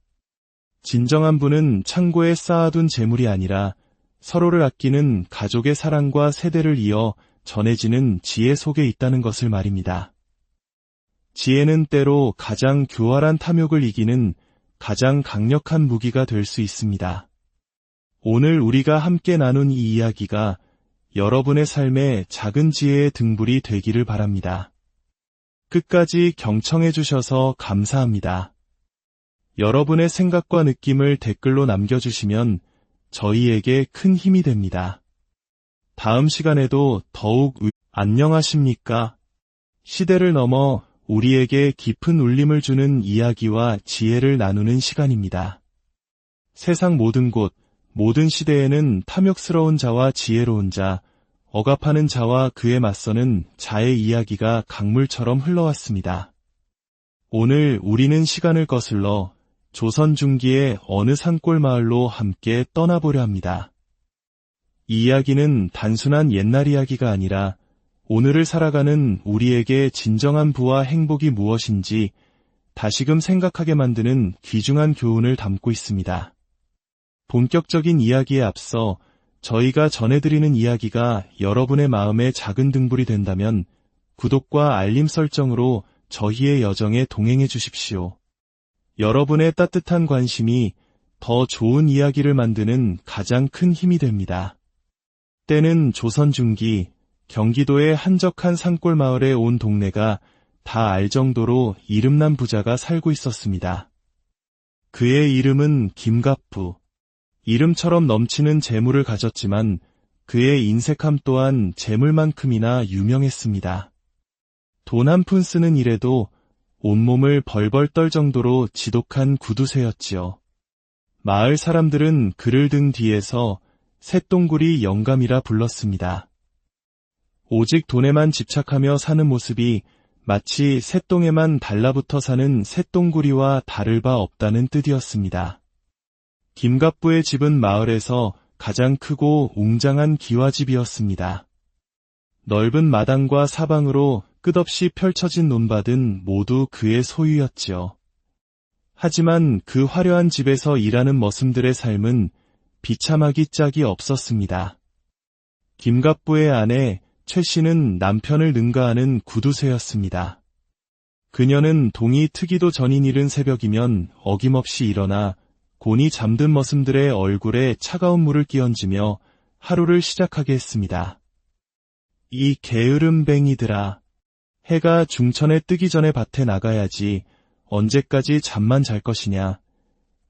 진정한 부는 창고에 쌓아둔 재물이 아니라 서로를 아끼는 가족의 사랑과 세대를 이어 전해지는 지혜 속에 있다는 것을 말입니다. 지혜는 때로 가장 교활한 탐욕을 이기는 가장 강력한 무기가 될 수 있습니다. 오늘 우리가 함께 나눈 이 이야기가 여러분의 삶에 작은 지혜의 등불이 되기를 바랍니다. 끝까지 경청해 주셔서 감사합니다. 여러분의 생각과 느낌을 댓글로 남겨주시면 저희에게 큰 힘이 됩니다. 다음 시간에도 더욱 안녕하십니까? 시대를 넘어 우리에게 깊은 울림을 주는 이야기와 지혜를 나누는 시간입니다. 세상 모든 곳, 모든 시대에는 탐욕스러운 자와 지혜로운 자, 억압하는 자와 그에 맞서는 자의 이야기가 강물처럼 흘러왔습니다. 오늘 우리는 시간을 거슬러 조선 중기의 어느 산골 마을로 함께 떠나보려 합니다. 이 이야기는 단순한 옛날 이야기가 아니라 오늘을 살아가는 우리에게 진정한 부와 행복이 무엇인지 다시금 생각하게 만드는 귀중한 교훈을 담고 있습니다. 본격적인 이야기에 앞서 저희가 전해드리는 이야기가 여러분의 마음에 작은 등불이 된다면 구독과 알림 설정으로 저희의 여정에 동행해 주십시오. 여러분의 따뜻한 관심이 더 좋은 이야기를 만드는 가장 큰 힘이 됩니다. 때는 조선 중기, 경기도의 한적한 산골 마을에 온 동네가 다 알 정도로 이름난 부자가 살고 있었습니다. 그의 이름은 김갑부. 이름처럼 넘치는 재물을 가졌지만 그의 인색함 또한 재물만큼이나 유명했습니다. 돈 한 푼 쓰는 일에도 온몸을 벌벌 떨 정도로 지독한 구두쇠였지요. 마을 사람들은 그를 등 뒤에서 쇳덩구리 영감이라 불렀습니다. 오직 돈에만 집착하며 사는 모습이 마치 쇳덩에만 달라붙어 사는 쇳덩구리와 다를 바 없다는 뜻이었습니다. 김갑부의 집은 마을에서 가장 크고 웅장한 기와집이었습니다. 넓은 마당과 사방으로 끝없이 펼쳐진 논밭은 모두 그의 소유였지요. 하지만 그 화려한 집에서 일하는 머슴들의 삶은 비참하기 짝이 없었습니다. 김갑부의 아내 최 씨는 남편을 능가하는 구두쇠였습니다. 그녀는 동이 트기도 전인 이른 새벽이면 어김없이 일어나 곤히 잠든 머슴들의 얼굴에 차가운 물을 끼얹으며 하루를 시작하게 했습니다. 이 게으름뱅이들아, 해가 중천에 뜨기 전에 밭에 나가야지 언제까지 잠만 잘 것이냐.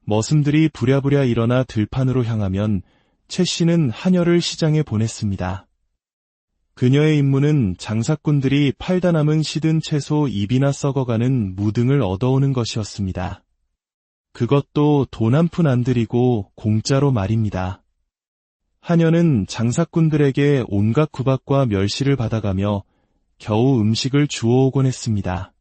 머슴들이 부랴부랴 일어나 들판으로 향하면 최 씨는 하녀를 시장에 보냈습니다. 그녀의 임무는 장사꾼들이 팔다 남은 시든 채소 입이나 썩어가는 무등을 얻어오는 것이었습니다. 그것도 돈 한 푼 안 들이고 공짜로 말입니다. 하녀는 장사꾼들에게 온갖 구박과 멸시를 받아가며 겨우 음식을 주워오곤 했습니다.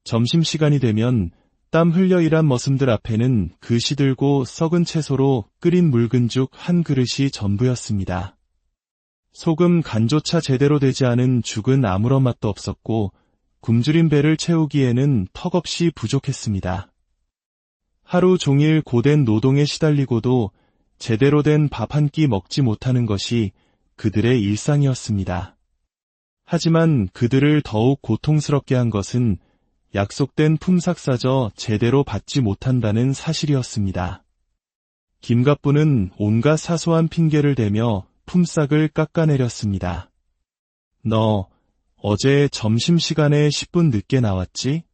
점심시간이 되면 땀 흘려 일한 머슴들 앞에는 그 시들고 썩은 채소로 끓인 묽은 죽 한 그릇이 전부였습니다. 소금 간조차 제대로 되지 않은 죽은 아무런 맛도 없었고 굶주린 배를 채우기에는 턱없이 부족했습니다. 하루 종일 고된 노동에 시달리고도 제대로 된 밥 한 끼 먹지 못하는 것이 그들의 일상이었습니다. 하지만 그들을 더욱 고통스럽게 한 것은 약속된 품삯사저 제대로 받지 못한다는 사실이었습니다. 김갑부는 온갖 사소한 핑계를 대며 품삯을 깎아내렸습니다. 너 어제 점심시간에 10분 늦게 나왔지?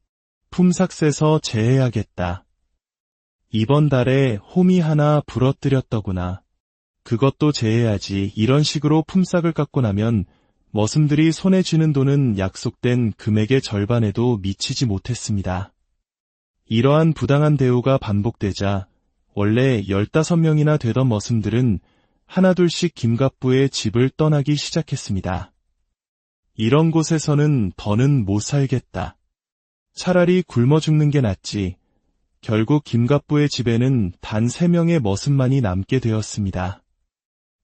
품삯에서 제해하겠다. 이번 달에 홈이 하나 부러뜨렸더구나. 그것도 제해야지. 이런 식으로 품삯을 깎고 나면 머슴들이 손에 쥐는 돈은 약속된 금액의 절반에도 미치지 못했습니다. 이러한 부당한 대우가 반복되자 원래 15명이나 되던 머슴들은 하나둘씩 김갑부의 집을 떠나기 시작했습니다. 이런 곳에서는 더는 못 살겠다. 차라리 굶어 죽는 게 낫지. 결국 김갑부의 집에는 단 3명의 머슴만이 남게 되었습니다.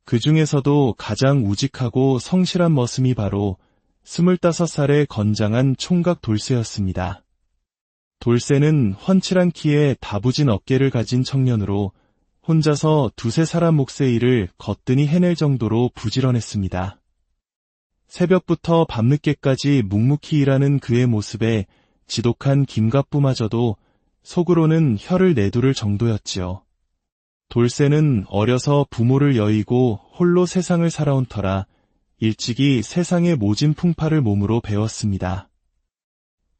그 중에서도 가장 우직하고 성실한 머슴이 바로 25살의 건장한 총각 돌쇠였습니다. 돌쇠는 훤칠한 키에 다부진 어깨를 가진 청년으로 혼자서 두세 사람 몫의 일을 거뜬히 해낼 정도로 부지런했습니다. 새벽부터 밤늦게까지 묵묵히 일하는 그의 모습에 지독한 김갑부마저도 속으로는 혀를 내두를 정도였지요. 돌쇠는 어려서 부모를 여의고 홀로 세상을 살아온 터라 일찍이 세상의 모진 풍파를 몸으로 배웠습니다.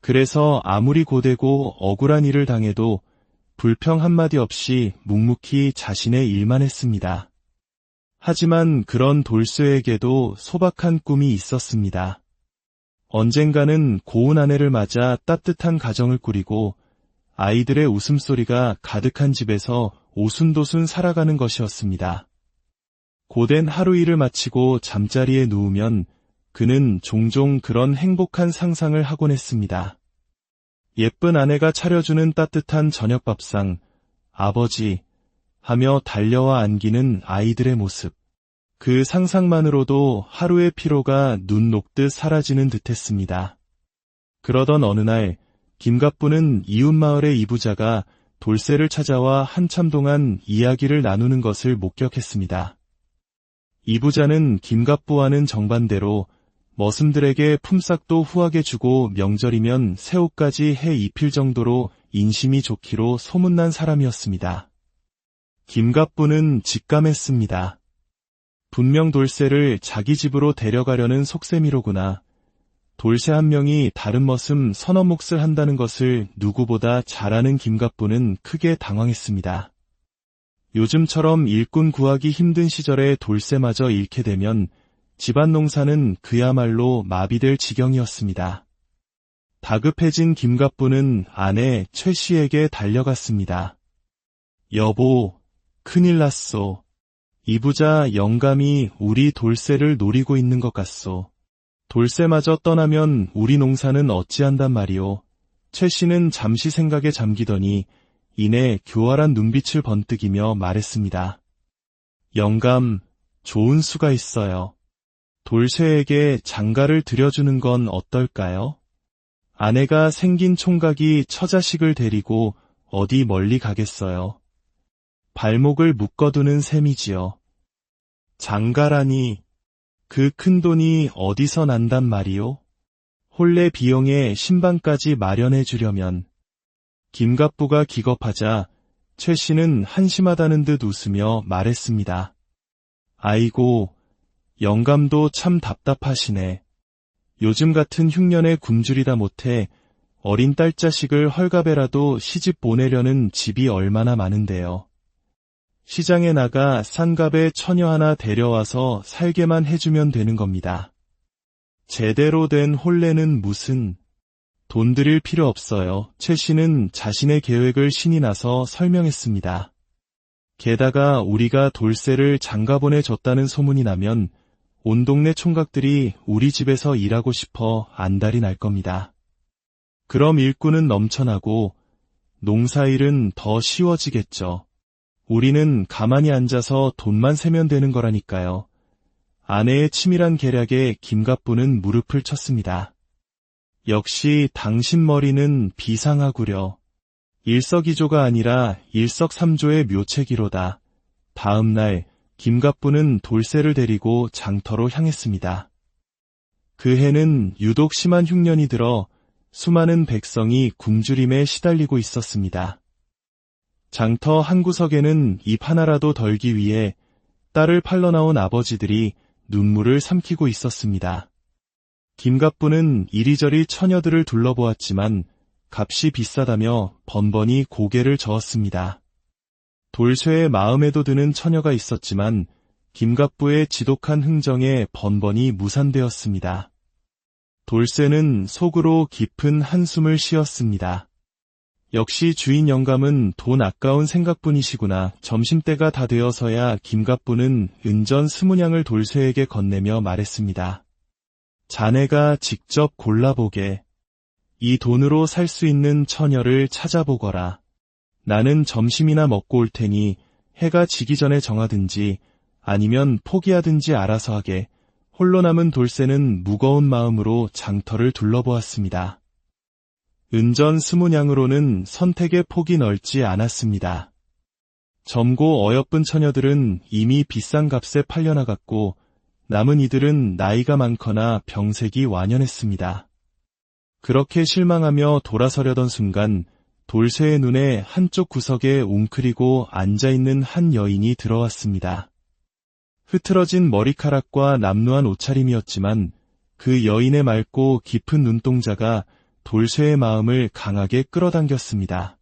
그래서 아무리 고되고 억울한 일을 당해도 불평 한마디 없이 묵묵히 자신의 일만 했습니다. 하지만 그런 돌쇠에게도 소박한 꿈이 있었습니다. 언젠가는 고운 아내를 맞아 따뜻한 가정을 꾸리고 아이들의 웃음소리가 가득한 집에서 오순도순 살아가는 것이었습니다. 고된 하루 일을 마치고 잠자리에 누우면 그는 종종 그런 행복한 상상을 하곤 했습니다. 예쁜 아내가 차려주는 따뜻한 저녁밥상, 아버지 하며 달려와 안기는 아이들의 모습. 그 상상만으로도 하루의 피로가 눈 녹듯 사라지는 듯했습니다. 그러던 어느 날 김갑부는 이웃마을의 이부자가 돌쇠를 찾아와 한참 동안 이야기를 나누는 것을 목격했습니다. 이부자는 김갑부와는 정반대로 머슴들에게 품삯도 후하게 주고 명절이면 새 옷까지 해 입힐 정도로 인심이 좋기로 소문난 사람이었습니다. 김갑부는 직감했습니다. 분명 돌쇠를 자기 집으로 데려가려는 속셈이로구나. 돌쇠 한 명이 다른 머슴 서너 몫을 한다는 것을 누구보다 잘 아는 김갑부는 크게 당황했습니다. 요즘처럼 일꾼 구하기 힘든 시절에 돌쇠마저 잃게 되면 집안 농사는 그야말로 마비될 지경이었습니다. 다급해진 김갑부는 아내 최 씨에게 달려갔습니다. 여보, 큰일 났소. 이부자 영감이 우리 돌쇠를 노리고 있는 것 같소. 돌쇠마저 떠나면 우리 농사는 어찌한단 말이오. 최 씨는 잠시 생각에 잠기더니 이내 교활한 눈빛을 번뜩이며 말했습니다. 영감, 좋은 수가 있어요. 돌쇠에게 장가를 들여주는 건 어떨까요? 아내가 생긴 총각이 처자식을 데리고 어디 멀리 가겠어요. 발목을 묶어두는 셈이지요. 장가라니, 그 큰 돈이 어디서 난단 말이오? 혼례 비용에 신방까지 마련해 주려면. 김갑부가 기겁하자 최 씨는 한심하다는 듯 웃으며 말했습니다. 아이고, 영감도 참 답답하시네. 요즘 같은 흉년에 굶주리다 못해 어린 딸 자식을 헐갑에라도 시집 보내려는 집이 얼마나 많은데요. 시장에 나가 싼 값에 처녀 하나 데려와서 살게만 해주면 되는 겁니다. 제대로 된 혼례는 무슨... 돈 들일 필요 없어요. 최 씨는 자신의 계획을 신이 나서 설명했습니다. 게다가 우리가 돌쇠를 장가 보내줬다는 소문이 나면 온 동네 총각들이 우리 집에서 일하고 싶어 안달이 날 겁니다. 그럼 일꾼은 넘쳐나고 농사일은 더 쉬워지겠죠. 우리는 가만히 앉아서 돈만 세면 되는 거라니까요. 아내의 치밀한 계략에 김갑부는 무릎을 쳤습니다. 역시 당신 머리는 비상하구려. 일석이조가 아니라 일석삼조의 묘책이로다. 다음 날 김갑부는 돌쇠를 데리고 장터로 향했습니다. 그 해는 유독 심한 흉년이 들어 수많은 백성이 굶주림에 시달리고 있었습니다. 장터 한 구석에는 입 하나라도 덜기 위해 딸을 팔러 나온 아버지들이 눈물을 삼키고 있었습니다. 김갑부는 이리저리 처녀들을 둘러보았지만 값이 비싸다며 번번이 고개를 저었습니다. 돌쇠의 마음에도 드는 처녀가 있었지만 김갑부의 지독한 흥정에 번번이 무산되었습니다. 돌쇠는 속으로 깊은 한숨을 쉬었습니다. 역시 주인 영감은 돈 아까운 생각뿐이시구나. 점심때가 다 되어서야 김갑부는 은전 20냥을 돌쇠에게 건네며 말했습니다. 자네가 직접 골라보게. 이 돈으로 살 수 있는 처녀를 찾아보거라. 나는 점심이나 먹고 올 테니 해가 지기 전에 정하든지 아니면 포기하든지 알아서 하게. 홀로 남은 돌쇠는 무거운 마음으로 장터를 둘러보았습니다. 은전 20냥으로는 선택의 폭이 넓지 않았습니다. 젊고 어여쁜 처녀들은 이미 비싼 값에 팔려나갔고 남은 이들은 나이가 많거나 병색이 완연했습니다. 그렇게 실망하며 돌아서려던 순간 돌쇠의 눈에 한쪽 구석에 웅크리고 앉아있는 한 여인이 들어왔습니다. 흐트러진 머리카락과 남루한 옷차림이었지만 그 여인의 맑고 깊은 눈동자가 돌쇠의 마음을 강하게 끌어당겼습니다.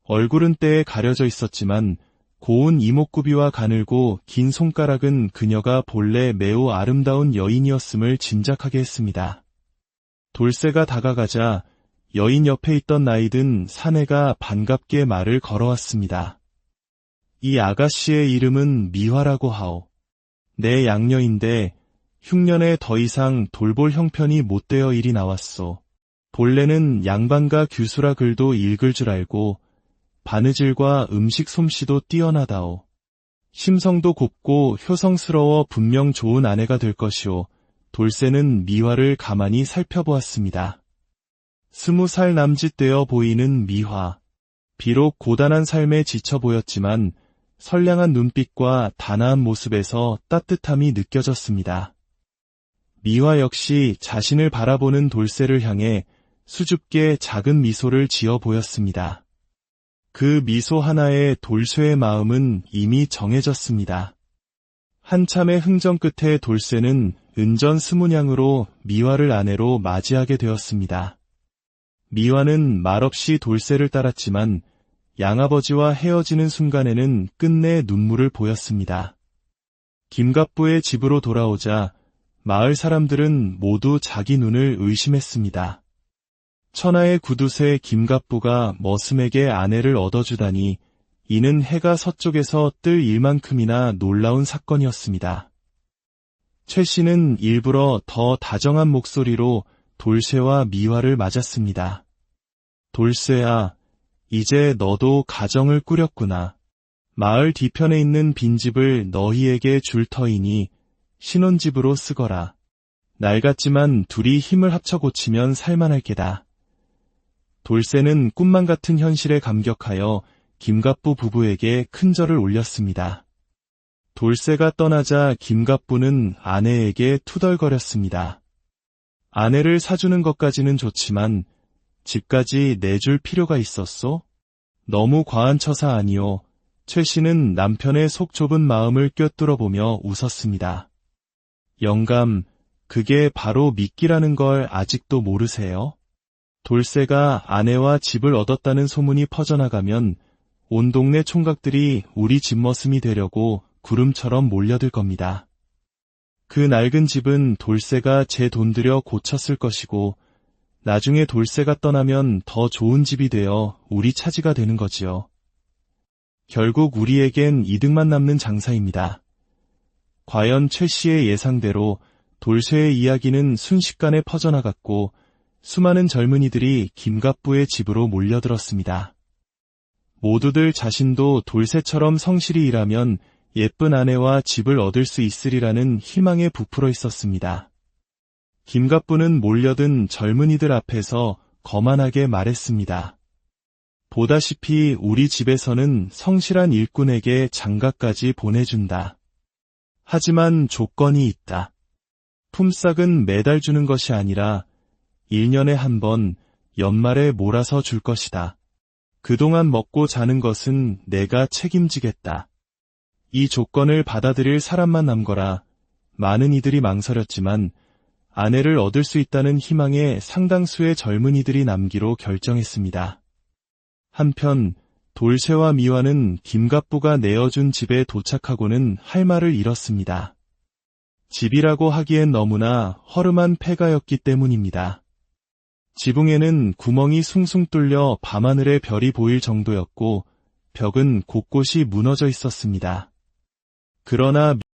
얼굴은 때에 가려져 있었지만 고운 이목구비와 가늘고 긴 손가락은 그녀가 본래 매우 아름다운 여인이었음을 짐작하게 했습니다. 돌쇠가 다가가자 여인 옆에 있던 나이든 사내가 반갑게 말을 걸어왔습니다. 이 아가씨의 이름은 미화라고 하오. 내 양녀인데 흉년에 더 이상 돌볼 형편이 못 되어 일이 나왔소. 본래는 양반가 규수라 글도 읽을 줄 알고 바느질과 음식 솜씨도 뛰어나다오. 심성도 곱고 효성스러워 분명 좋은 아내가 될 것이오. 돌쇠는 미화를 가만히 살펴보았습니다. 20살 남짓되어 보이는 미화. 비록 고단한 삶에 지쳐 보였지만 선량한 눈빛과 단아한 모습에서 따뜻함이 느껴졌습니다. 미화 역시 자신을 바라보는 돌쇠를 향해 수줍게 작은 미소를 지어 보였습니다. 그 미소 하나에 돌쇠의 마음은 이미 정해졌습니다. 한참의 흥정 끝에 돌쇠는 은전 20냥으로 미화를 아내로 맞이하게 되었습니다. 미화는 말없이 돌쇠를 따랐지만 양아버지와 헤어지는 순간에는 끝내 눈물을 보였습니다. 김갑부의 집으로 돌아오자 마을 사람들은 모두 자기 눈을 의심했습니다. 천하의 구두쇠 김갑부가 머슴에게 아내를 얻어주다니 이는 해가 서쪽에서 뜰 일만큼이나 놀라운 사건이었습니다. 최 씨는 일부러 더 다정한 목소리로 돌쇠와 미화를 맞았습니다. 돌쇠야, 이제 너도 가정을 꾸렸구나. 마을 뒤편에 있는 빈집을 너희에게 줄 터이니 신혼집으로 쓰거라. 낡았지만 둘이 힘을 합쳐 고치면 살만할 게다. 돌쇠는 꿈만 같은 현실에 감격하여 김갑부 부부에게 큰 절을 올렸습니다. 돌쇠가 떠나자 김갑부는 아내에게 투덜거렸습니다. 아내를 사주는 것까지는 좋지만 집까지 내줄 필요가 있었소? 너무 과한 처사 아니오. 최 씨는 남편의 속 좁은 마음을 꿰뚫어보며 웃었습니다. 영감, 그게 바로 미끼라는 걸 아직도 모르세요? 돌쇠가 아내와 집을 얻었다는 소문이 퍼져나가면 온 동네 총각들이 우리 집머슴이 되려고 구름처럼 몰려들 겁니다. 그 낡은 집은 돌쇠가 제 돈 들여 고쳤을 것이고 나중에 돌쇠가 떠나면 더 좋은 집이 되어 우리 차지가 되는 거지요. 결국 우리에겐 이득만 남는 장사입니다. 과연 최 씨의 예상대로 돌쇠의 이야기는 순식간에 퍼져나갔고 수많은 젊은이들이 김갑부의 집으로 몰려들었습니다. 모두들 자신도 돌쇠처럼 성실히 일하면 예쁜 아내와 집을 얻을 수 있으리라는 희망에 부풀어 있었습니다. 김갑부는 몰려든 젊은이들 앞에서 거만하게 말했습니다. 보다시피 우리 집에서는 성실한 일꾼에게 장가까지 보내준다. 하지만 조건이 있다. 품삯은 매달 주는 것이 아니라 1년에 한 번 연말에 몰아서 줄 것이다. 그동안 먹고 자는 것은 내가 책임지겠다. 이 조건을 받아들일 사람만 남거라. 많은 이들이 망설였지만 아내를 얻을 수 있다는 희망에 상당수의 젊은이들이 남기로 결정했습니다. 한편 돌쇠와 미화는 김갑부가 내어준 집에 도착하고는 할 말을 잃었습니다. 집이라고 하기엔 너무나 허름한 폐가였기 때문입니다. 지붕에는 구멍이 숭숭 뚫려 밤하늘의 별이 보일 정도였고 벽은 곳곳이 무너져 있었습니다. 그러나